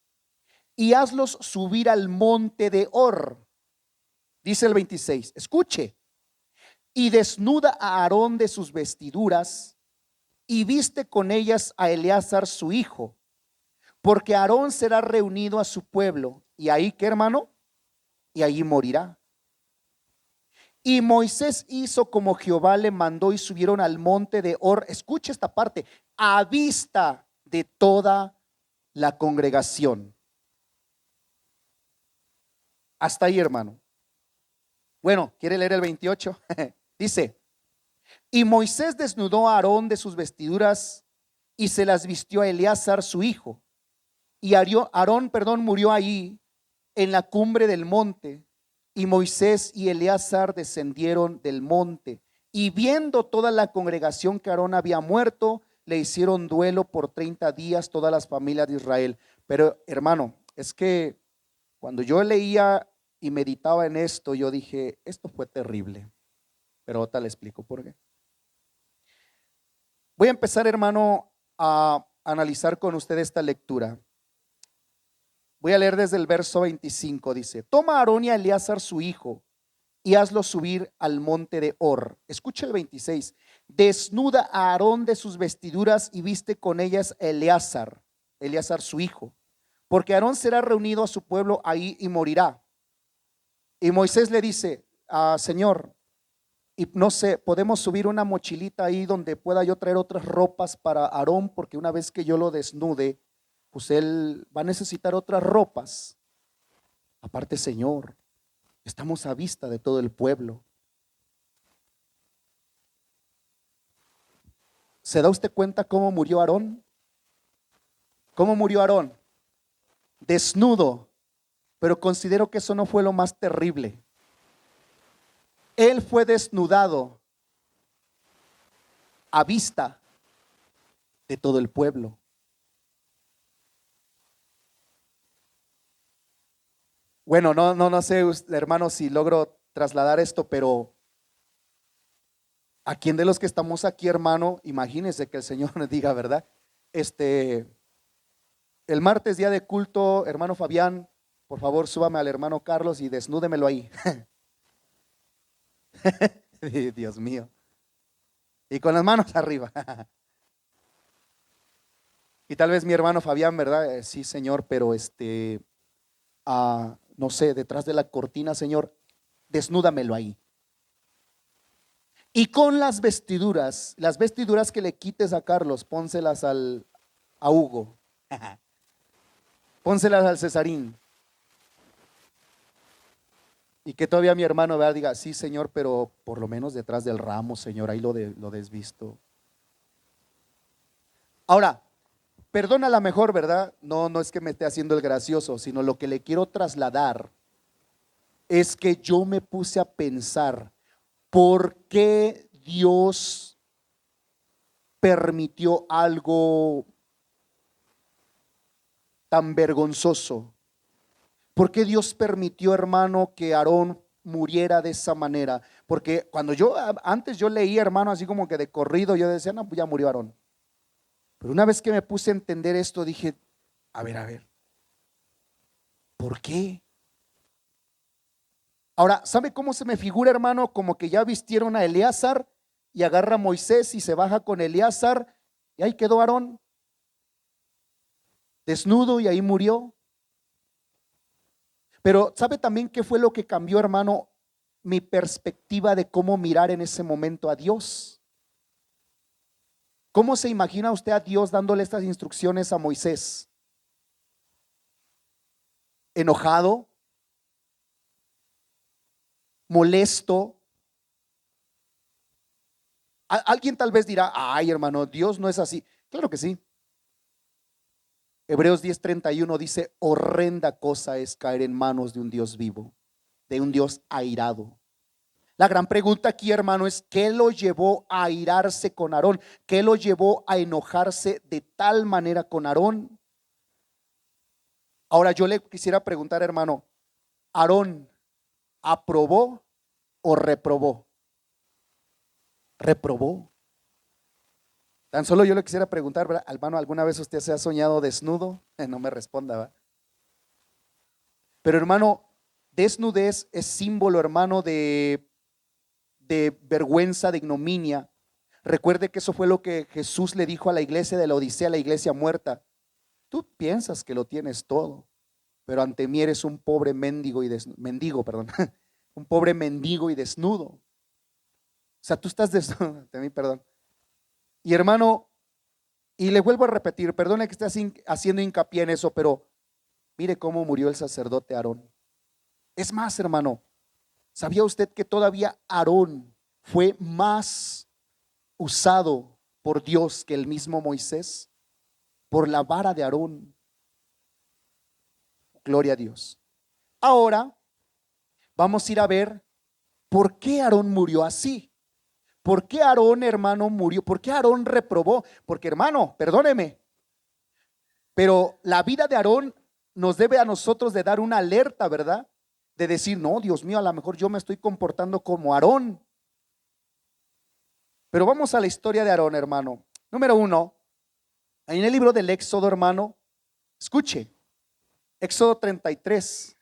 y hazlos subir al monte de Hor. Dice el 26, escuche. Y desnuda a Aarón de sus vestiduras y viste con ellas a Eleazar su hijo, porque Aarón será reunido a su pueblo. Y ahí, ¿qué, hermano? Y allí morirá. Y Moisés hizo como Jehová le mandó y subieron al monte de Hor. Escucha esta parte, a vista de toda la congregación. Hasta ahí, hermano. Bueno, ¿quiere leer el 28? Dice, y Moisés desnudó a Aarón de sus vestiduras y se las vistió a Eleazar su hijo. Y Aarón, murió allí en la cumbre del monte. Y Moisés y Eleazar descendieron del monte. Y viendo toda la congregación que Aarón había muerto, le hicieron duelo por 30 días todas las familias de Israel. Pero hermano, es que cuando yo leía y meditaba en esto, yo dije, esto fue terrible. Pero ahorita le explico por qué. Voy a empezar, hermano, a analizar con usted esta lectura. Voy a leer desde el verso 25, dice: toma a Aarón y a Eleazar su hijo y hazlo subir al monte de Hor. Escucha el 26. Desnuda a Aarón de sus vestiduras y viste con ellas a Eleazar su hijo, porque Aarón será reunido a su pueblo ahí y morirá. Y Moisés le dice: Señor, y no sé, podemos subir una mochilita ahí donde pueda yo traer otras ropas para Aarón, porque una vez que yo lo desnude, pues él va a necesitar otras ropas. Aparte, Señor, estamos a vista de todo el pueblo. ¿Se da usted cuenta cómo murió Aarón? ¿Cómo murió Aarón? Desnudo. Pero considero que eso no fue lo más terrible. Él fue desnudado a vista de todo el pueblo. Bueno, no sé, hermano, si logro trasladar esto, pero ¿a quién de los que estamos aquí, hermano? Imagínense que el Señor nos diga, ¿verdad? El martes, día de culto, hermano Fabián, por favor, súbame al hermano Carlos y desnúdemelo ahí. Dios mío. Y con las manos arriba. Y tal vez mi hermano Fabián, ¿verdad? Sí, Señor, pero no sé, detrás de la cortina, Señor, desnúdamelo ahí. Y con las vestiduras que le quites a Carlos, pónselas a Hugo. Pónselas al Cesarín. Y que todavía mi hermano vea, diga: sí, Señor, pero por lo menos detrás del ramo, Señor, ahí lo desvisto. Ahora, perdona, a la mejor, ¿verdad? No es que me esté haciendo el gracioso, sino lo que le quiero trasladar es que yo me puse a pensar, ¿por qué Dios permitió algo tan vergonzoso? ¿Por qué Dios permitió, hermano, que Aarón muriera de esa manera? Porque cuando antes yo leía, hermano, así como que de corrido, yo decía: no, pues ya murió Aarón. Pero una vez que me puse a entender esto, dije: a ver, ¿por qué? Ahora, ¿sabe cómo se me figura, hermano? Como que ya vistieron a Eleazar y agarra a Moisés y se baja con Eleazar y ahí quedó Aarón desnudo y ahí murió. Pero ¿sabe también qué fue lo que cambió, hermano? Mi perspectiva de cómo mirar en ese momento a Dios. ¿Cómo se imagina usted a Dios dándole estas instrucciones a Moisés? ¿Enojado? ¿Molesto? Alguien tal vez dirá: ay, hermano, Dios no es así. Claro que sí. Hebreos 10:31 dice: horrenda cosa es caer en manos de un Dios vivo, de un Dios airado. La gran pregunta aquí, hermano, es: ¿qué lo llevó a airarse con Aarón? ¿Qué lo llevó a enojarse de tal manera con Aarón? Ahora yo le quisiera preguntar, hermano, ¿Aarón aprobó o reprobó? Reprobó. Tan solo yo le quisiera preguntar, ¿verdad? Hermano, ¿alguna vez usted se ha soñado desnudo? No me responda, ¿verdad? Pero, hermano, desnudez es símbolo, hermano, de vergüenza, de ignominia. Recuerde que eso fue lo que Jesús le dijo a la iglesia de la Odisea, a la iglesia muerta: tú piensas que lo tienes todo, pero ante mí eres un pobre mendigo, perdón, un pobre mendigo y desnudo. O sea, tú estás desnudo ante mí, perdón. Y, hermano, y le vuelvo a repetir, perdone que esté haciendo hincapié en eso, pero mire cómo murió el sacerdote Aarón. Es más, hermano, ¿sabía usted que todavía Aarón fue más usado por Dios que el mismo Moisés? Por la vara de Aarón. Gloria a Dios. Ahora vamos a ir a ver por qué Aarón murió así. ¿Por qué Aarón, hermano, murió? ¿Por qué Aarón reprobó? Porque, hermano, perdóneme, pero la vida de Aarón nos debe a nosotros de dar una alerta, ¿verdad? de decir, no, Dios mío, a lo mejor yo me estoy comportando como Aarón. Pero vamos a la historia de Aarón, hermano. Número uno, ahí en el libro del Éxodo, hermano, escuche, Éxodo 33,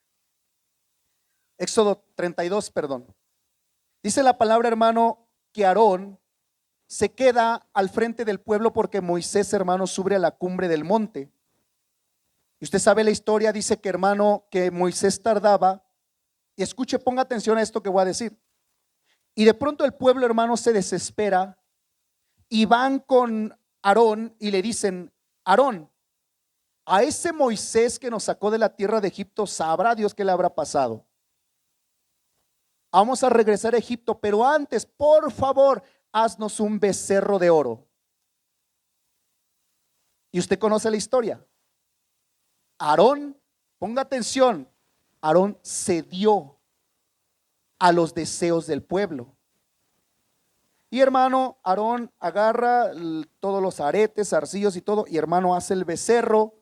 Éxodo 32, perdón. Dice la palabra, hermano, que Aarón se queda al frente del pueblo porque Moisés, hermano, sube a la cumbre del monte. Y usted sabe la historia, dice que, hermano, que Moisés tardaba. Y escuche, ponga atención a esto que voy a decir. Y de pronto el pueblo, hermano, se desespera y van con Aarón y le dicen, Aarón, a ese Moisés que nos sacó de la tierra de Egipto, ¿sabrá Dios qué le habrá pasado? Vamos a regresar a Egipto, pero antes, por favor, haznos un becerro de oro. Y usted conoce la historia. Aarón, ponga atención, Aarón cedió a los deseos del pueblo. Y hermano, Aarón agarra todos los aretes, zarcillos y todo, y hermano hace el becerro,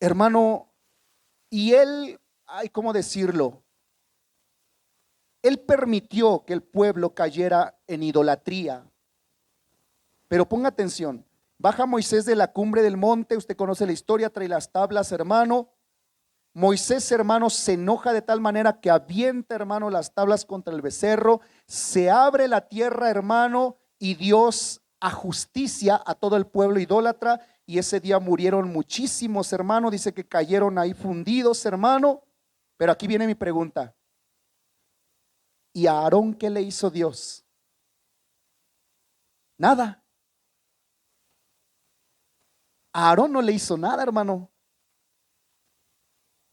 hermano, y él, ¿cómo decirlo? Él permitió que el pueblo cayera en idolatría. Pero ponga atención, baja Moisés de la cumbre del monte, usted conoce la historia, trae las tablas, hermano. Moisés, hermano, se enoja de tal manera que avienta, hermano, las tablas contra el becerro, se abre la tierra, hermano, y Dios ajusticia a todo el pueblo idólatra, y ese día murieron muchísimos, hermano, dice que cayeron ahí fundidos, hermano. Pero aquí viene mi pregunta. ¿Y a Aarón qué le hizo Dios? Nada. A Aarón no le hizo nada, hermano.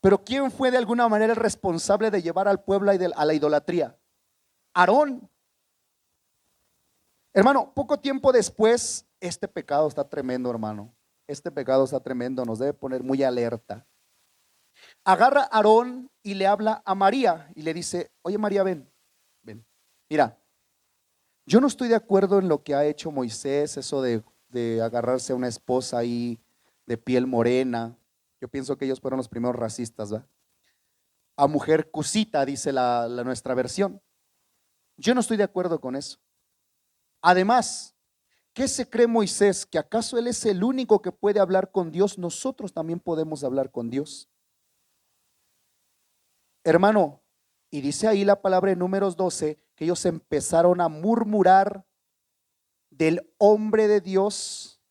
Pero ¿quién fue de alguna manera el responsable de llevar al pueblo a la idolatría? Aarón. Hermano, poco tiempo después, este pecado está tremendo, hermano. Este pecado está tremendo, nos debe poner muy alerta. Agarra a Aarón y le habla a María y le dice, oye María, ven. Mira, yo no estoy de acuerdo en lo que ha hecho Moisés, eso de agarrarse a una esposa ahí de piel morena. Yo pienso que ellos fueron los primeros racistas, ¿va? A mujer cusita, dice nuestra versión. Yo no estoy de acuerdo con eso. Además, ¿qué se cree Moisés? ¿Que acaso él es el único que puede hablar con Dios? Nosotros también podemos hablar con Dios. Hermano, y dice ahí la palabra en Números 12, que ellos empezaron a murmurar del hombre de Dios,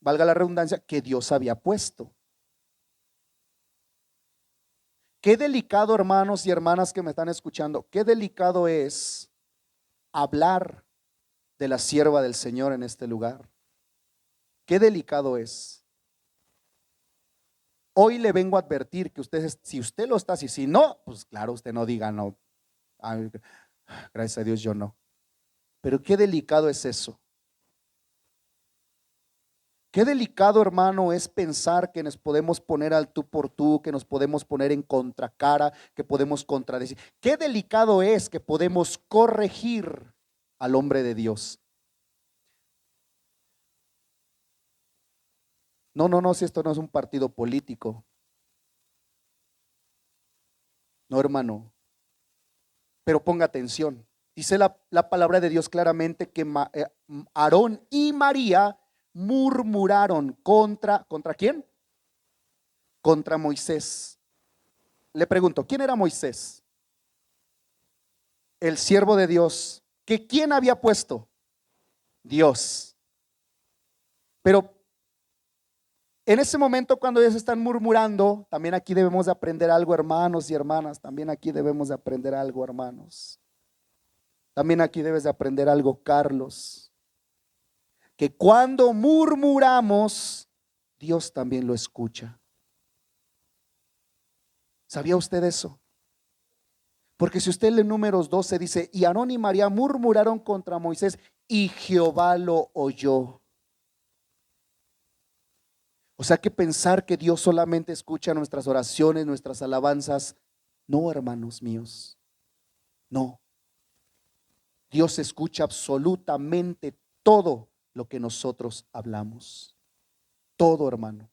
valga la redundancia, que Dios había puesto. Qué delicado, hermanos y hermanas que me están escuchando, qué delicado es hablar de la sierva del Señor en este lugar. Qué delicado es. Hoy le vengo a advertir que si usted lo está así, si no, pues claro, usted no diga no. Ay, gracias a Dios yo no. Pero qué delicado es eso. Qué delicado, hermano, es pensar que nos podemos poner al tú por tú, que nos podemos poner en contracara, que podemos contradecir. Qué delicado es que podemos corregir al hombre de Dios. No, si esto no es un partido político. No, hermano. Pero ponga atención. Dice la palabra de Dios claramente que Aarón y María murmuraron ¿contra quién? Contra Moisés. Le pregunto, ¿quién era Moisés? El siervo de Dios. ¿Que quién había puesto? Dios. Pero en ese momento cuando ellos están murmurando, también aquí debemos de aprender algo, hermanos y hermanas. También aquí debemos de aprender algo, hermanos. También aquí debes de aprender algo, Carlos. Que cuando murmuramos, Dios también lo escucha. ¿Sabía usted eso? Porque si usted lee Números 12 dice, y Aarón y María murmuraron contra Moisés y Jehová lo oyó. O sea que pensar que Dios solamente escucha nuestras oraciones, nuestras alabanzas, no, hermanos míos, no. Dios escucha absolutamente todo lo que nosotros hablamos. Todo, hermano.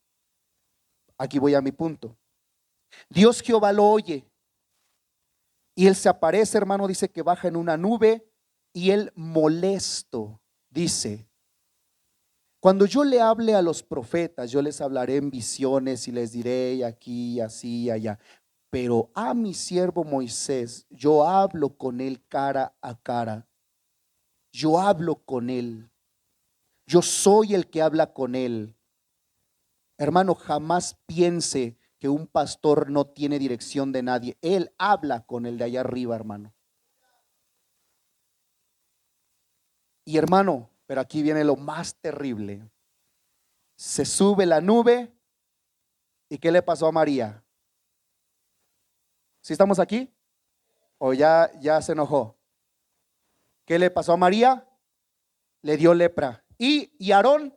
Aquí voy a mi punto. Dios Jehová lo oye. Y él se aparece, hermano, dice que baja en una nube y él molesto dice: cuando yo le hable a los profetas, yo les hablaré en visiones y les diré aquí, así, allá. Pero a mi siervo Moisés, yo hablo con él cara a cara. Yo hablo con él. Yo soy el que habla con él. Hermano, jamás piense que un pastor no tiene dirección de nadie. Él habla con el de allá arriba, hermano. Y hermano, pero aquí viene lo más terrible. Se sube la nube y ¿qué le pasó a María? ¿Sí estamos aquí? ¿O ya se enojó? ¿Qué le pasó a María? Le dio lepra. ¿Y Aarón?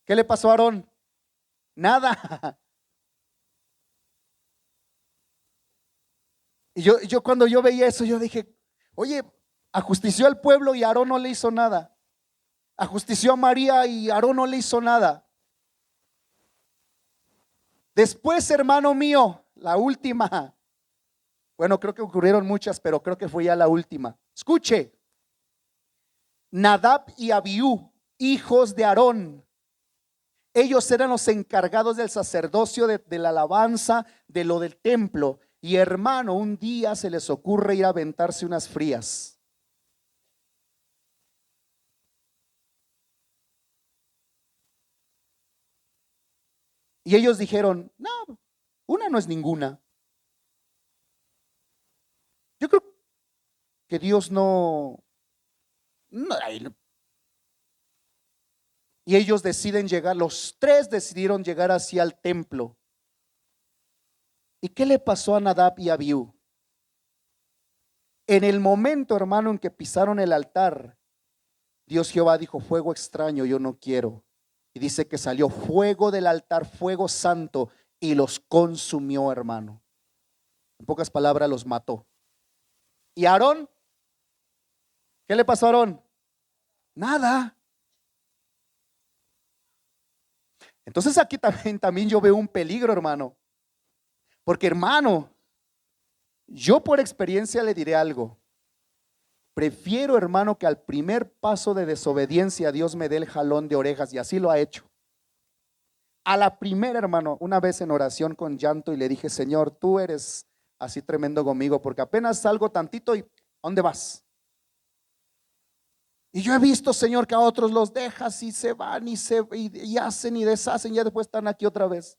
¿Qué le pasó a Aarón? Nada. Y yo cuando yo veía eso, yo dije, oye, ajustició al pueblo y Aarón no le hizo nada. Ajustició a María y Aarón no le hizo nada. Después, hermano mío, la última. Bueno, creo que ocurrieron muchas, pero creo que fue ya la última. Escuche, Nadab y Abiú, hijos de Aarón. Ellos eran los encargados del sacerdocio, de la alabanza, de lo del templo. Y hermano, un día se les ocurre ir a aventarse unas frías. Y ellos dijeron, no, una no es ninguna. Yo creo que Dios no. Y ellos deciden llegar, los tres decidieron llegar hacia el templo. ¿Y qué le pasó a Nadab y a Abiú? En el momento, hermano, en que pisaron el altar, Dios Jehová dijo: fuego extraño yo no quiero. Y dice que salió fuego del altar, fuego santo, y los consumió, hermano. En pocas palabras, los mató. ¿Y Aarón? ¿Qué le pasó a Aarón? Nada. Entonces aquí también yo veo un peligro, hermano. Porque, hermano, yo por experiencia le diré algo. Prefiero, hermano, que al primer paso de desobediencia Dios me dé el jalón de orejas, y así lo ha hecho. A la primera, hermano, una vez en oración con llanto, y le dije: Señor, tú eres así tremendo conmigo, porque apenas salgo tantito y ¿a dónde vas? Y yo he visto, Señor, que a otros los dejas y se van y hacen y deshacen, y ya después están aquí otra vez.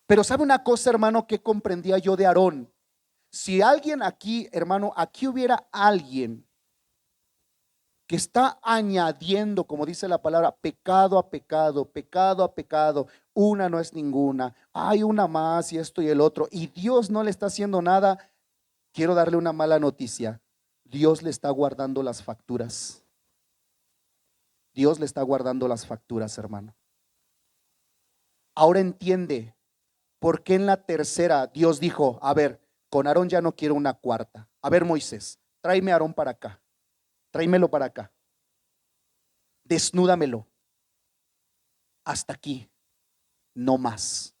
Pero sabe una cosa, hermano, que comprendía yo de Aarón. Si alguien aquí, hermano, aquí hubiera alguien que está añadiendo, como dice la palabra, pecado a pecado, pecado a pecado, una no es ninguna, hay una más y esto y el otro, y Dios no le está haciendo nada, quiero darle una mala noticia: Dios le está guardando las facturas. Dios le está guardando las facturas, hermano. Ahora entiende por qué en la tercera Dios dijo: a ver, con Aarón ya no quiero una cuarta. A ver, Moisés, tráeme a Aarón para acá, tráemelo para acá, desnúdamelo, hasta aquí, no más.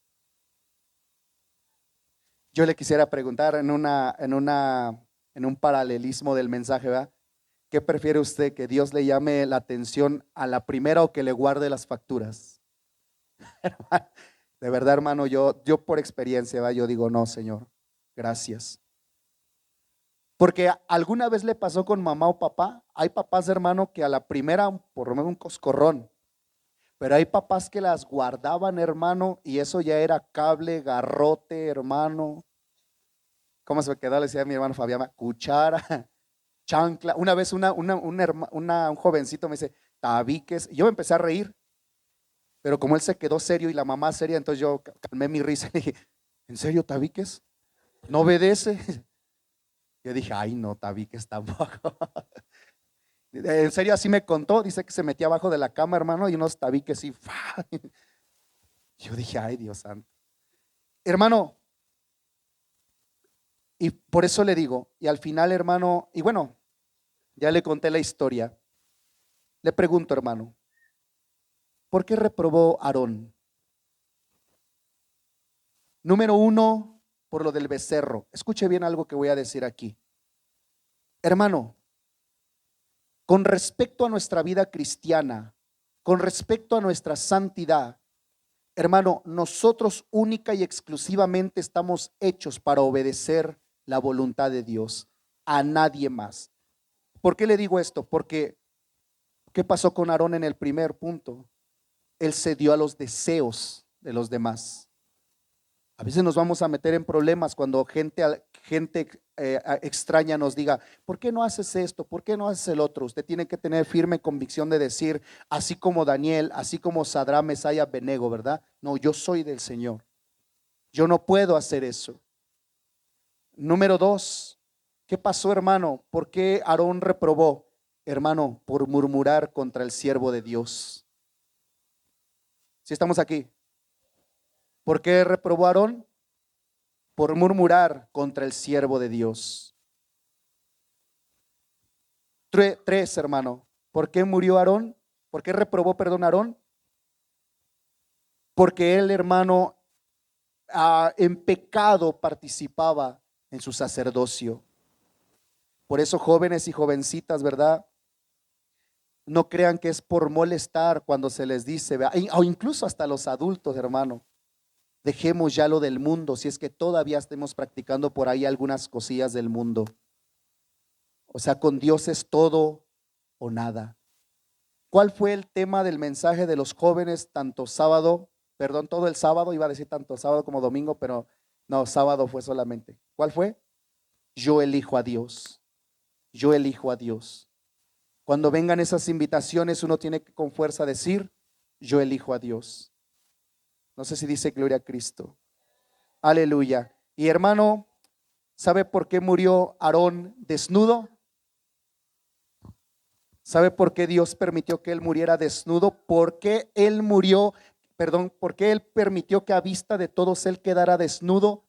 Yo le quisiera preguntar en un paralelismo del mensaje, ¿verdad? ¿Qué prefiere usted, que Dios le llame la atención a la primera o que le guarde las facturas? De verdad, hermano, yo por experiencia, ¿verdad? Yo digo: no, Señor, gracias. Porque alguna vez le pasó con mamá o papá. Hay papás, hermano, que a la primera, por lo menos un coscorrón, pero hay papás que las guardaban, hermano, y eso ya era cable, garrote, hermano. ¿Cómo se me quedó? Le decía a mi hermano Fabián: cuchara, chancla. Una vez un jovencito me dice: tabiques. Y yo me empecé a reír, pero como él se quedó serio y la mamá seria, entonces yo calmé mi risa y dije: ¿en serio, tabiques? ¿No obedece? Yo dije: ay, no, tabiques tampoco. En serio, así me contó. Dice que se metía abajo de la cama, hermano, y unos tabiques y ¡fa! Yo dije: ay, Dios santo. Hermano, y por eso le digo, y al final, hermano, y bueno, ya le conté la historia. Le pregunto, hermano, ¿por qué reprobó Aarón? Número uno, por lo del becerro. Escuche bien algo que voy a decir aquí. Hermano, con respecto a nuestra vida cristiana, con respecto a nuestra santidad, hermano, nosotros única y exclusivamente estamos hechos para obedecer la voluntad de Dios, a nadie más. ¿Por qué le digo esto? Porque, ¿qué pasó con Aarón en el primer punto? Él cedió a los deseos de los demás. A veces nos vamos a meter en problemas cuando gente extraña nos diga, ¿por qué no haces esto? ¿Por qué no haces el otro? Usted tiene que tener firme convicción de decir, así como Daniel, así como Sadrach, Mesach y Abednego, ¿verdad? No, yo soy del Señor. Yo no puedo hacer eso. Número dos, ¿qué pasó, hermano? ¿Por qué Aarón reprobó? Hermano, por murmurar contra el siervo de Dios. ¿Sí estamos aquí? ¿Por qué reprobó Aarón? Por murmurar contra el siervo de Dios. Tres, hermano. ¿Por qué murió Aarón? ¿Por qué reprobó, perdón, Aarón? Porque él, hermano, en pecado participaba en su sacerdocio. Por eso, jóvenes y jovencitas, ¿verdad? No crean que es por molestar cuando se les dice, o incluso hasta los adultos, hermano. Dejemos ya lo del mundo, si es que todavía estemos practicando por ahí algunas cosillas del mundo. O sea, con Dios es todo o nada. ¿Cuál fue el tema del mensaje de los jóvenes tanto sábado, perdón, todo el sábado? Iba a decir tanto sábado como domingo, pero no, sábado fue solamente. ¿Cuál fue? Yo elijo a Dios. Yo elijo a Dios. Cuando vengan esas invitaciones, uno tiene que con fuerza decir, yo elijo a Dios. No sé si dice gloria a Cristo. Aleluya. Y hermano, ¿sabe por qué murió Aarón desnudo? ¿Sabe por qué Dios permitió que él muriera desnudo? ¿Por qué él murió? Perdón, ¿por qué él permitió que a vista de todos él quedara desnudo?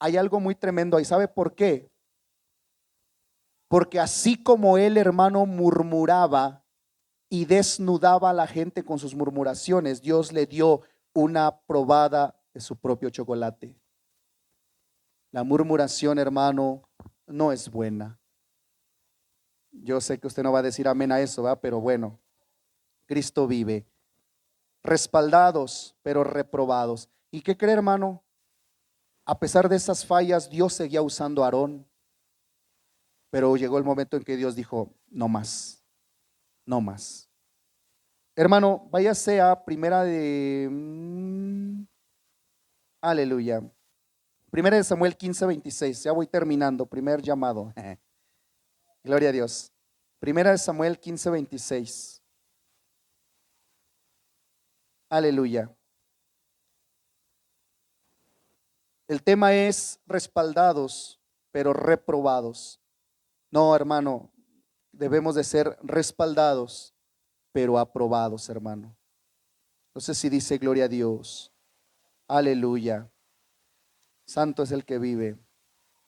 Hay algo muy tremendo ahí. ¿Sabe por qué? Porque así como él, hermano, murmuraba y desnudaba a la gente con sus murmuraciones, Dios le dio una probada de su propio chocolate. La murmuración, hermano, no es buena. Yo sé que usted no va a decir amén a eso, ¿verdad? Pero bueno, Cristo vive. Respaldados, pero reprobados. ¿Y qué cree, hermano? A pesar de esas fallas, Dios seguía usando a Aarón. Pero llegó el momento en que Dios dijo, no más, no más. Hermano, váyase a primera de... aleluya. Primera de Samuel 15:26. Ya voy terminando. Primer llamado. Gloria a Dios. Primera de Samuel 15:26. Aleluya. El tema es respaldados, pero reprobados. No, hermano, debemos de ser respaldados, pero aprobados, hermano. No sé si dice gloria a Dios. Aleluya. Santo es el que vive.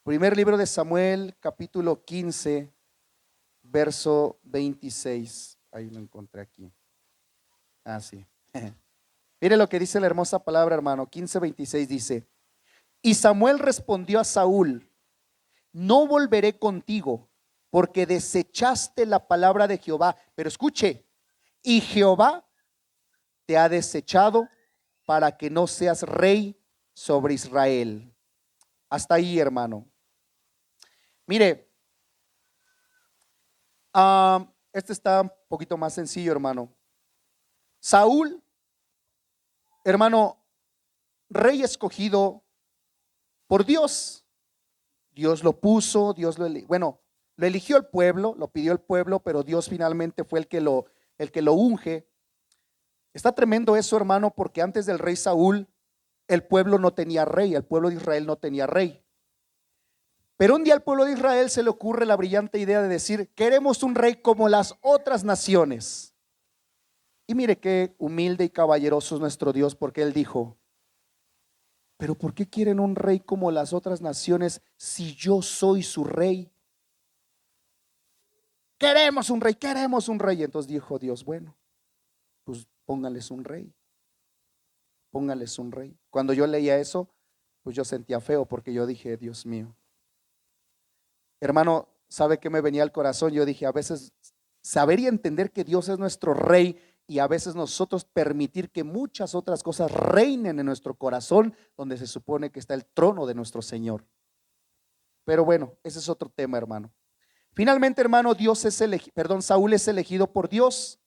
Primer libro de Samuel, capítulo 15, verso 26. Ahí lo encontré aquí. Ah, sí. Mire lo que dice la hermosa palabra, hermano. 15:26 dice: Y Samuel respondió a Saúl: No volveré contigo, porque desechaste la palabra de Jehová. Pero escuche, y Jehová te ha desechado para que no seas rey sobre Israel. Hasta ahí, hermano. Mire, este está un poquito más sencillo, hermano. Saúl, hermano, rey escogido por Dios. Dios lo puso, bueno, lo eligió el pueblo, lo pidió el pueblo, pero Dios finalmente fue el que lo unge. Está tremendo eso, hermano, porque antes del rey Saúl, el pueblo no tenía rey, el pueblo de Israel no tenía rey. Pero un día al pueblo de Israel se le ocurre la brillante idea de decir, queremos un rey como las otras naciones. Y mire qué humilde y caballeroso es nuestro Dios, porque Él dijo, pero ¿por qué quieren un rey como las otras naciones si yo soy su rey? Queremos un rey, queremos un rey. Entonces dijo Dios, bueno, pues pónganles un rey, pónganles un rey. Cuando yo leía eso, pues yo sentía feo porque yo dije, Dios mío. Hermano, ¿sabe qué me venía al corazón? Yo dije, a veces saber y entender que Dios es nuestro rey y a veces nosotros permitir que muchas otras cosas reinen en nuestro corazón, donde se supone que está el trono de nuestro Señor. Pero bueno, ese es otro tema, hermano. Finalmente, hermano, Saúl es elegido por Dios.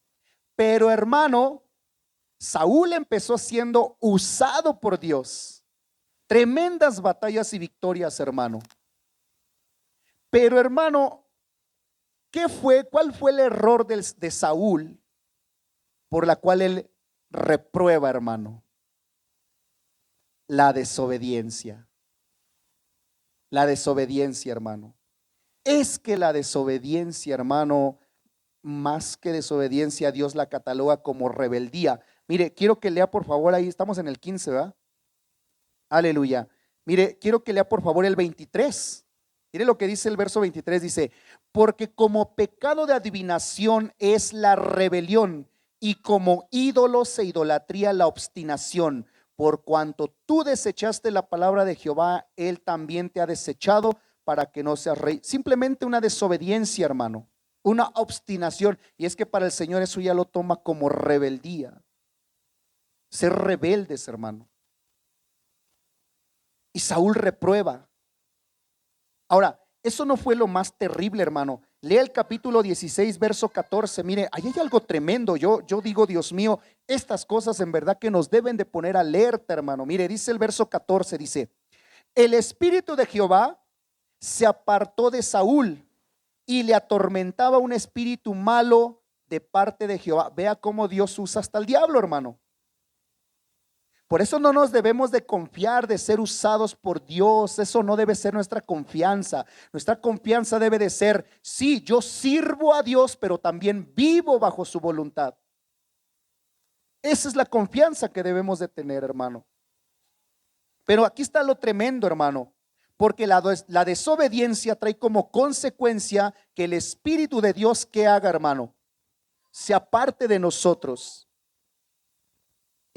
Pero, hermano, Saúl empezó siendo usado por Dios. Tremendas batallas y victorias, hermano. Pero, hermano, ¿cuál fue el error de Saúl por la cual él reprueba, hermano? La desobediencia. La desobediencia, hermano. Es que la desobediencia, hermano, más que desobediencia, Dios la cataloga como rebeldía. Mire, quiero que lea por favor ahí, estamos en el 15, ¿verdad? Aleluya. Mire, quiero que lea por favor el 23. Mire lo que dice el verso 23, dice, porque como pecado de adivinación es la rebelión y como ídolos e idolatría la obstinación. Por cuanto tú desechaste la palabra de Jehová, él también te ha desechado para que no seas rey. Simplemente una desobediencia, hermano, una obstinación. Y es que para el Señor eso ya lo toma como rebeldía. Ser rebeldes, hermano. Y Saúl reprueba. Ahora, eso no fue lo más terrible, hermano. Lea el capítulo 16, verso 14. Mire, ahí hay algo tremendo. Yo digo, Dios mío, estas cosas en verdad que nos deben de poner alerta, hermano. Mire, dice el verso 14, dice, el espíritu de Jehová se apartó de Saúl y le atormentaba un espíritu malo de parte de Jehová. Vea cómo Dios usa hasta el diablo, hermano. Por eso no nos debemos de confiar de ser usados por Dios. Eso no debe ser nuestra confianza. Nuestra confianza debe de ser, sí, yo sirvo a Dios, pero también vivo bajo su voluntad. Esa es la confianza que debemos de tener, hermano. Pero aquí está lo tremendo, hermano, porque la desobediencia trae como consecuencia que el Espíritu de Dios, ¿qué haga, hermano? Se aparte de nosotros.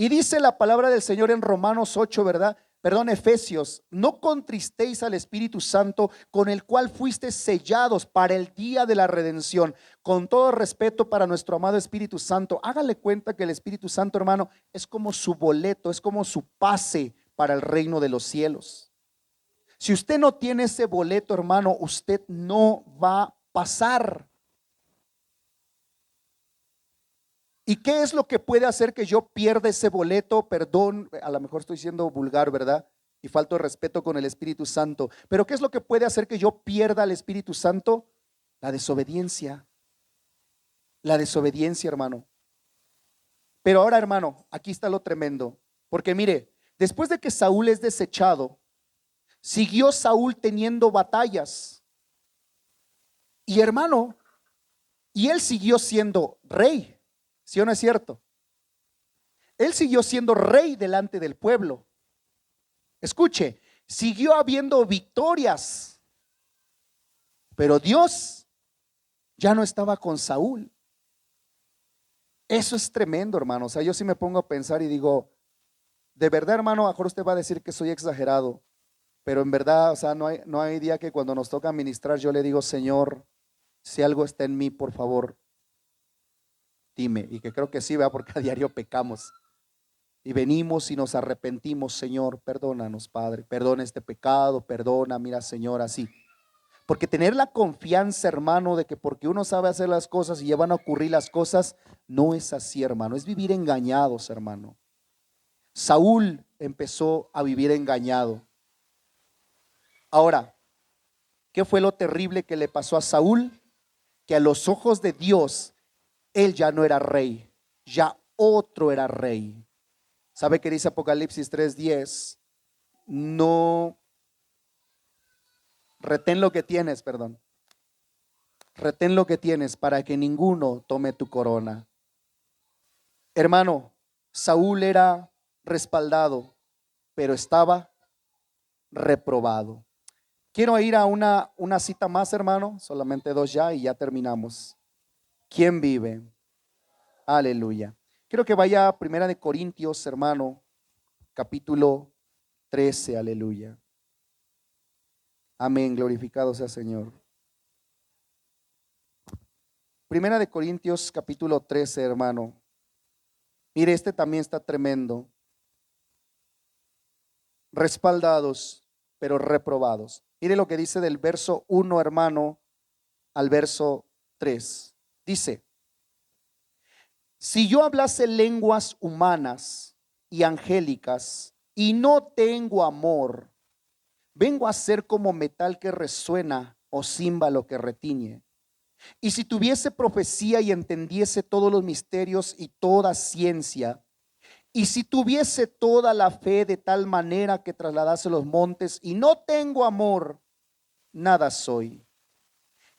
Y dice la palabra del Señor en Romanos 8, ¿verdad? Perdón, Efesios, no contristéis al Espíritu Santo, con el cual fuisteis sellados para el día de la redención. Con todo respeto para nuestro amado Espíritu Santo, hágale cuenta que el Espíritu Santo, hermano, es como su boleto, es como su pase para el reino de los cielos. Si usted no tiene ese boleto, hermano, usted no va a pasar. ¿Y qué es lo que puede hacer que yo pierda ese boleto? Perdón, a lo mejor estoy siendo vulgar, ¿verdad? Y falto de respeto con el Espíritu Santo. Pero ¿qué es lo que puede hacer que yo pierda al Espíritu Santo? La desobediencia. La desobediencia, hermano. Pero ahora, hermano, aquí está lo tremendo. Porque mire, después de que Saúl es desechado, siguió Saúl teniendo batallas. Y hermano, y él siguió siendo rey. ¿Sí o no es cierto? Él siguió siendo rey delante del pueblo. Escuche, siguió habiendo victorias, pero Dios ya no estaba con Saúl. Eso es tremendo, hermano. O sea, yo sí me pongo a pensar y digo, de verdad, hermano, a lo mejor usted va a decir que soy exagerado, pero en verdad, o sea, no hay día que cuando nos toca ministrar yo le digo, Señor, si algo está en mí, por favor, dime. Y que creo que sí, ¿verdad? Porque a diario pecamos. Y venimos y nos arrepentimos, Señor, perdónanos, Padre, perdona este pecado, perdona, mira, Señor, así. Porque tener la confianza, hermano, de que porque uno sabe hacer las cosas y ya van a ocurrir las cosas, no es así, hermano, es vivir engañados, hermano. Saúl empezó a vivir engañado. Ahora, ¿qué fue lo terrible que le pasó a Saúl? Que a los ojos de Dios, él ya no era rey, ya otro era rey. ¿Sabe qué dice Apocalipsis 3:10? No, retén lo que tienes, perdón. Retén lo que tienes para que ninguno tome tu corona. Hermano, Saúl era respaldado, pero estaba reprobado. Quiero ir a una cita más, hermano, solamente dos ya y ya terminamos. ¿Quién vive? Aleluya. Quiero que vaya a Primera de Corintios, hermano, capítulo 13, aleluya. Amén, glorificado sea Señor. Primera de Corintios capítulo 13, hermano. Mire, este también está tremendo. Respaldados, pero reprobados. Mire lo que dice del verso 1, hermano, al verso 3. Dice: si yo hablase lenguas humanas y angélicas y no tengo amor, vengo a ser como metal que resuena o címbalo que retiñe. Y si tuviese profecía y entendiese todos los misterios y toda ciencia, y si tuviese toda la fe de tal manera que trasladase los montes y no tengo amor, nada soy.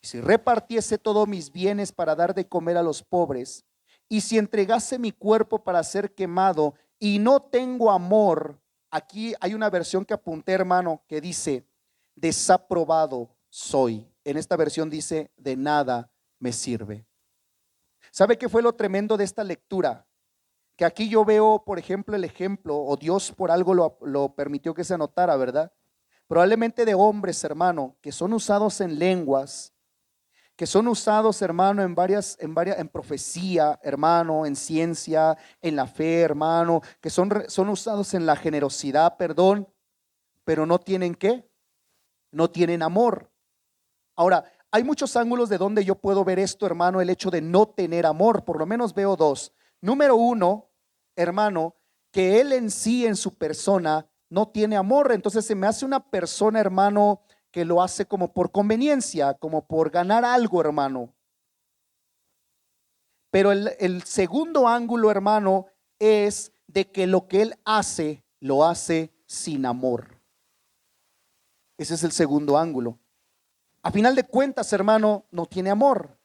Y si repartiese todos mis bienes para dar de comer a los pobres, y si entregase mi cuerpo para ser quemado y no tengo amor, aquí hay una versión que apunté, hermano, que dice, desaprobado soy. En esta versión dice, de nada me sirve. ¿Sabe qué fue lo tremendo de esta lectura? Que aquí yo veo, por ejemplo, el ejemplo, o Dios por algo lo permitió que se anotara, ¿verdad? Probablemente de hombres, hermano, que son usados en lenguas, que son usados, hermano, en profecía, hermano, en ciencia, en la fe, hermano, que son usados en la generosidad, perdón, pero no tienen ¿qué? No tienen amor. Ahora, hay muchos ángulos de donde yo puedo ver esto, hermano, el hecho de no tener amor. Por lo menos veo dos. Número uno, hermano, que él en sí, en su persona, no tiene amor. Entonces se me hace una persona, hermano, que lo hace como por conveniencia, como por ganar algo, hermano. Pero el segundo ángulo, hermano, es de que lo que él hace, lo hace sin amor. Ese es el segundo ángulo. A final de cuentas, hermano, no tiene amor.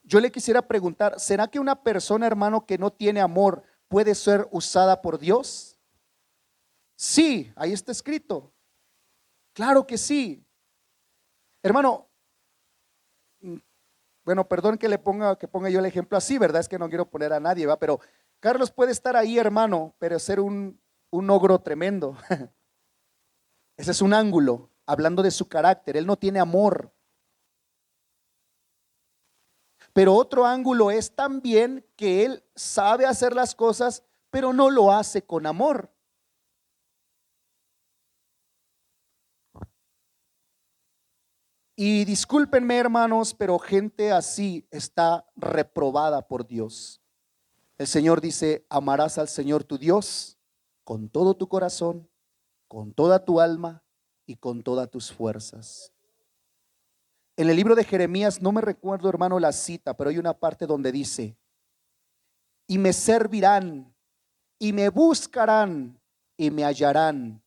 Yo le quisiera preguntar, ¿será que una persona, hermano, que no tiene amor puede ser usada por Dios? Sí, ahí está escrito. Claro que sí. Hermano, bueno, perdón que ponga yo el ejemplo así, ¿verdad? Es que no quiero poner a nadie, ¿va? Pero Carlos puede estar ahí, hermano, pero ser un ogro tremendo. Ese es un ángulo, hablando de su carácter. Él no tiene amor. Pero otro ángulo es también que él sabe hacer las cosas, pero no lo hace con amor. Y discúlpenme, hermanos, pero gente así está reprobada por Dios. El Señor dice, amarás al Señor tu Dios con todo tu corazón, con toda tu alma y con todas tus fuerzas. En el libro de Jeremías, no me recuerdo, hermano, la cita, pero hay una parte donde dice, y me servirán, y me buscarán, y me hallarán,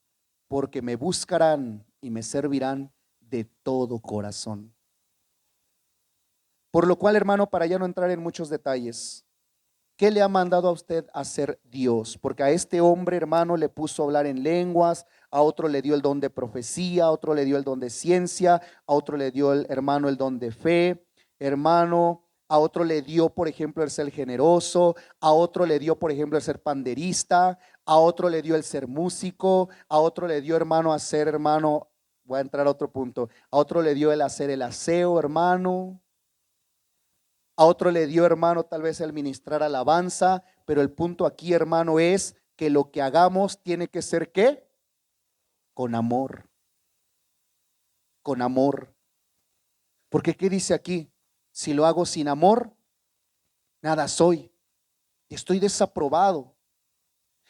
porque me buscarán y me servirán de todo corazón. Por lo cual, hermano, para ya no entrar en muchos detalles, ¿qué le ha mandado a usted hacer Dios? Porque a este hombre, hermano, le puso a hablar en lenguas, a otro le dio el don de profecía, a otro le dio el don de ciencia, a otro le dio el hermano el don de fe, hermano, a otro le dio, por ejemplo, el ser generoso, a otro le dio, por ejemplo, el ser panderista, a otro le dio el ser músico, a otro le dio, hermano, hacer, hermano, voy a entrar a otro punto, a otro le dio el hacer el aseo, hermano. A otro le dio, hermano, tal vez el ministrar alabanza, pero el punto aquí, hermano, es que lo que hagamos tiene que ser ¿qué? Con amor, con amor. Porque ¿qué dice aquí? Si lo hago sin amor, nada soy. Estoy desaprobado.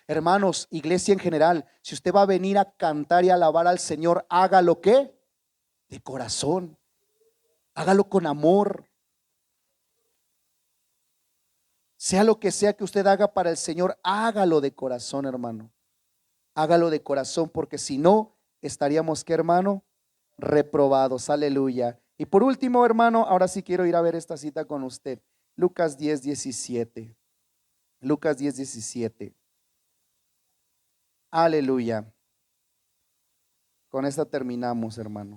Hermanos, iglesia en general, si usted va a venir a cantar y alabar al Señor, hágalo ¿qué? De corazón. Hágalo con amor. Sea lo que sea que usted haga para el Señor, hágalo de corazón, hermano. Hágalo de corazón, porque si no, estaríamos, ¿qué, hermano? Reprobados, aleluya. Y por último, hermano, ahora sí quiero ir a ver esta cita con usted. Lucas 10:17. Lucas 10:17. Aleluya. Con esta terminamos, hermano.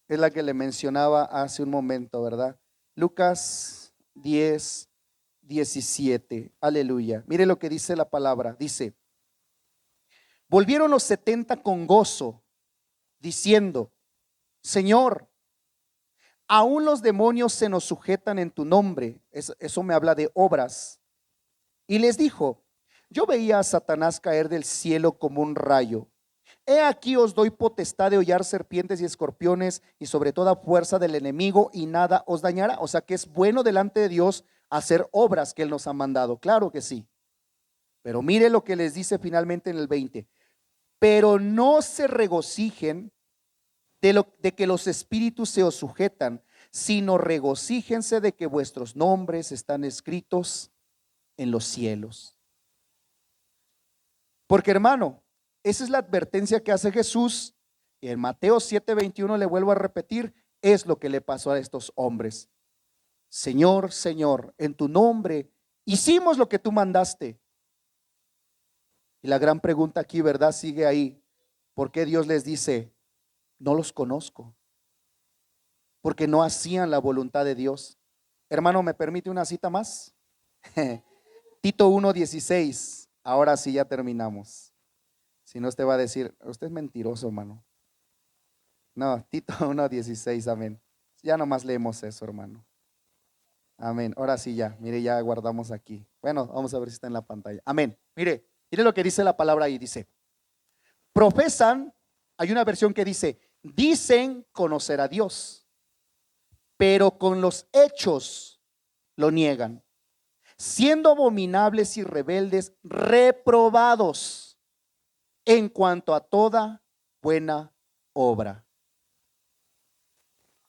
Es la que le mencionaba hace un momento, ¿verdad? Lucas 10, 17. Aleluya. Mire lo que dice la palabra. Dice, volvieron los 70 con gozo, diciendo, Señor, aún los demonios se nos sujetan en tu nombre. Eso me habla de obras. Y les dijo, yo veía a Satanás caer del cielo como un rayo. He aquí os doy potestad de hollar serpientes y escorpiones y sobre toda fuerza del enemigo y nada os dañará. O sea que es bueno delante de Dios hacer obras que Él nos ha mandado. Claro que sí. Pero mire lo que les dice finalmente en el 20. Pero no se regocijen de que los espíritus se os sujetan, sino regocíjense de que vuestros nombres están escritos en los cielos. Porque hermano, esa es la advertencia que hace Jesús. Y en Mateo 7:21 le vuelvo a repetir, es lo que le pasó a estos hombres. Señor, Señor, en tu nombre hicimos lo que tú mandaste. Y la gran pregunta aquí, ¿verdad? Sigue ahí. ¿Por qué Dios les dice, no los conozco? Porque no hacían la voluntad de Dios. Hermano, ¿me permite una cita más? Tito 1:16. Ahora sí ya terminamos. Si no, usted va a decir, usted es mentiroso, hermano. No, Tito 1:16, amén. Ya nomás leemos eso, hermano. Amén. Ahora sí ya, mire, ya guardamos aquí. Bueno, vamos a ver si está en la pantalla. Amén. Mire lo que dice la palabra ahí. Dice, profesan, hay una versión que dice, dicen conocer a Dios, pero con los hechos lo niegan, siendo abominables y rebeldes, reprobados en cuanto a toda buena obra.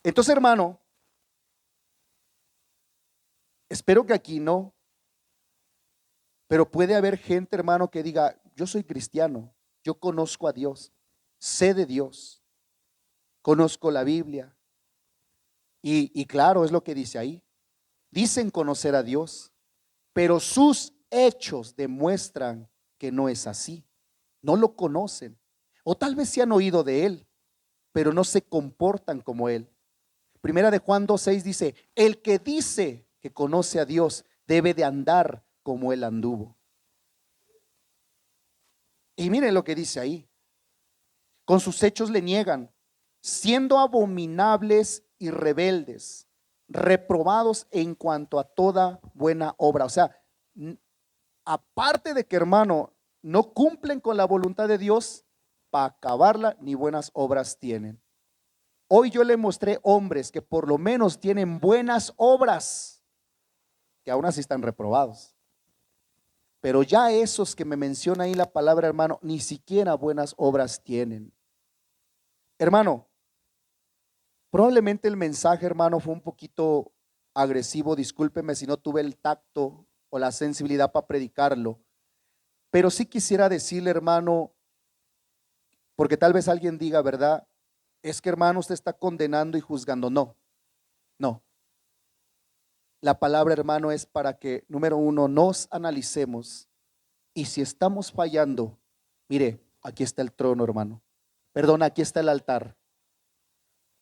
Entonces, hermano, espero que aquí no, pero puede haber gente, hermano, que diga, yo soy cristiano, yo conozco a Dios, sé de Dios, conozco la Biblia. Y claro, es lo que dice ahí. Dicen conocer a Dios, pero sus hechos demuestran que no es así. No lo conocen. O tal vez se han oído de Él, pero no se comportan como Él. Primera de Juan 2:6 dice, el que dice que conoce a Dios debe de andar como Él anduvo. Y miren lo que dice ahí. Con sus hechos le niegan, siendo abominables y rebeldes, reprobados en cuanto a toda buena obra. O sea, aparte de que, hermano, no cumplen con la voluntad de Dios, para acabarla ni buenas obras tienen. Hoy yo le mostré hombres que por lo menos tienen buenas obras, que aún así están reprobados. Pero ya esos que me menciona ahí la palabra, hermano, ni siquiera buenas obras tienen. Hermano, probablemente el mensaje, hermano, fue un poquito agresivo. Discúlpeme si no tuve el tacto o la sensibilidad para predicarlo. Pero sí quisiera decirle, hermano, porque tal vez alguien diga, ¿verdad? Es que, hermano, usted está condenando y juzgando. No, no. La palabra, hermano, es para que, número uno, nos analicemos. Y si estamos fallando, mire, aquí está el trono, hermano. Perdón, aquí está el altar.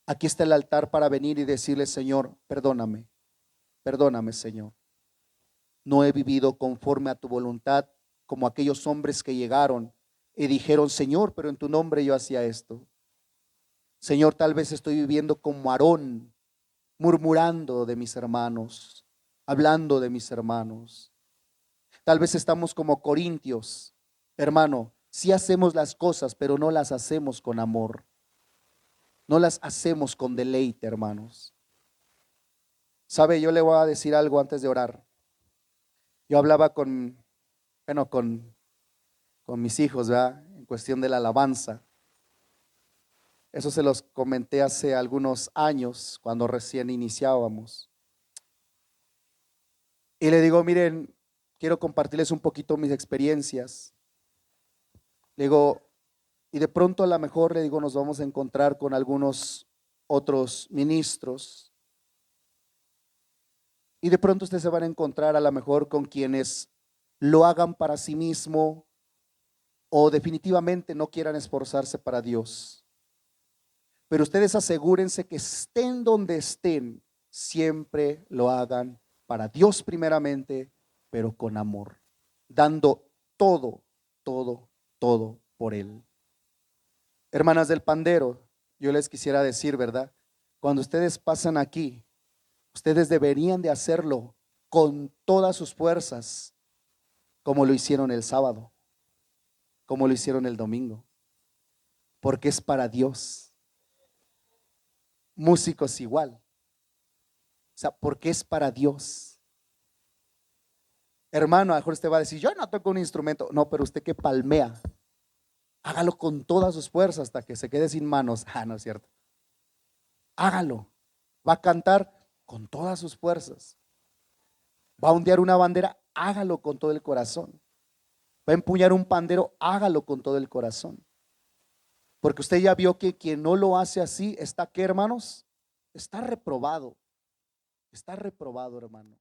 Aquí está el altar para venir y decirle, Señor, perdóname. Perdóname, Señor. No he vivido conforme a tu voluntad, como aquellos hombres que llegaron y dijeron, Señor, pero en tu nombre yo hacía esto. Señor, tal vez estoy viviendo como Aarón, murmurando de mis hermanos, hablando de mis hermanos. Tal vez estamos como Corintios, hermano, sí hacemos las cosas, pero no las hacemos con amor. No las hacemos con deleite, hermanos. ¿Sabe? Yo le voy a decir algo antes de orar. Yo hablaba con mis hijos, ¿verdad? En cuestión de la alabanza. Eso se los comenté hace algunos años, cuando recién iniciábamos. Y le digo, miren, quiero compartirles un poquito mis experiencias. Le digo, y de pronto a lo mejor, le digo, nos vamos a encontrar con algunos otros ministros. Y de pronto ustedes se van a encontrar a lo mejor con quienes lo hagan para sí mismo o definitivamente no quieran esforzarse para Dios. Pero ustedes asegúrense que estén donde estén, siempre lo hagan para Dios primeramente, pero con amor, dando todo, todo, todo por Él. Hermanas del pandero, yo les quisiera decir, ¿verdad? Cuando ustedes pasan aquí, ustedes deberían de hacerlo con todas sus fuerzas, como lo hicieron el sábado, como lo hicieron el domingo, porque es para Dios. Músicos igual, o sea, porque es para Dios. Hermano, a lo mejor usted va a decir, yo no toco un instrumento. No, pero usted que palmea, hágalo con todas sus fuerzas hasta que se quede sin manos. Ah, no es cierto. Hágalo. Va a cantar con todas sus fuerzas. Va a ondear una bandera, hágalo con todo el corazón. Va a empuñar un pandero, hágalo con todo el corazón. Porque usted ya vio que quien no lo hace así, ¿está qué, hermanos? Está reprobado. Está reprobado, hermano.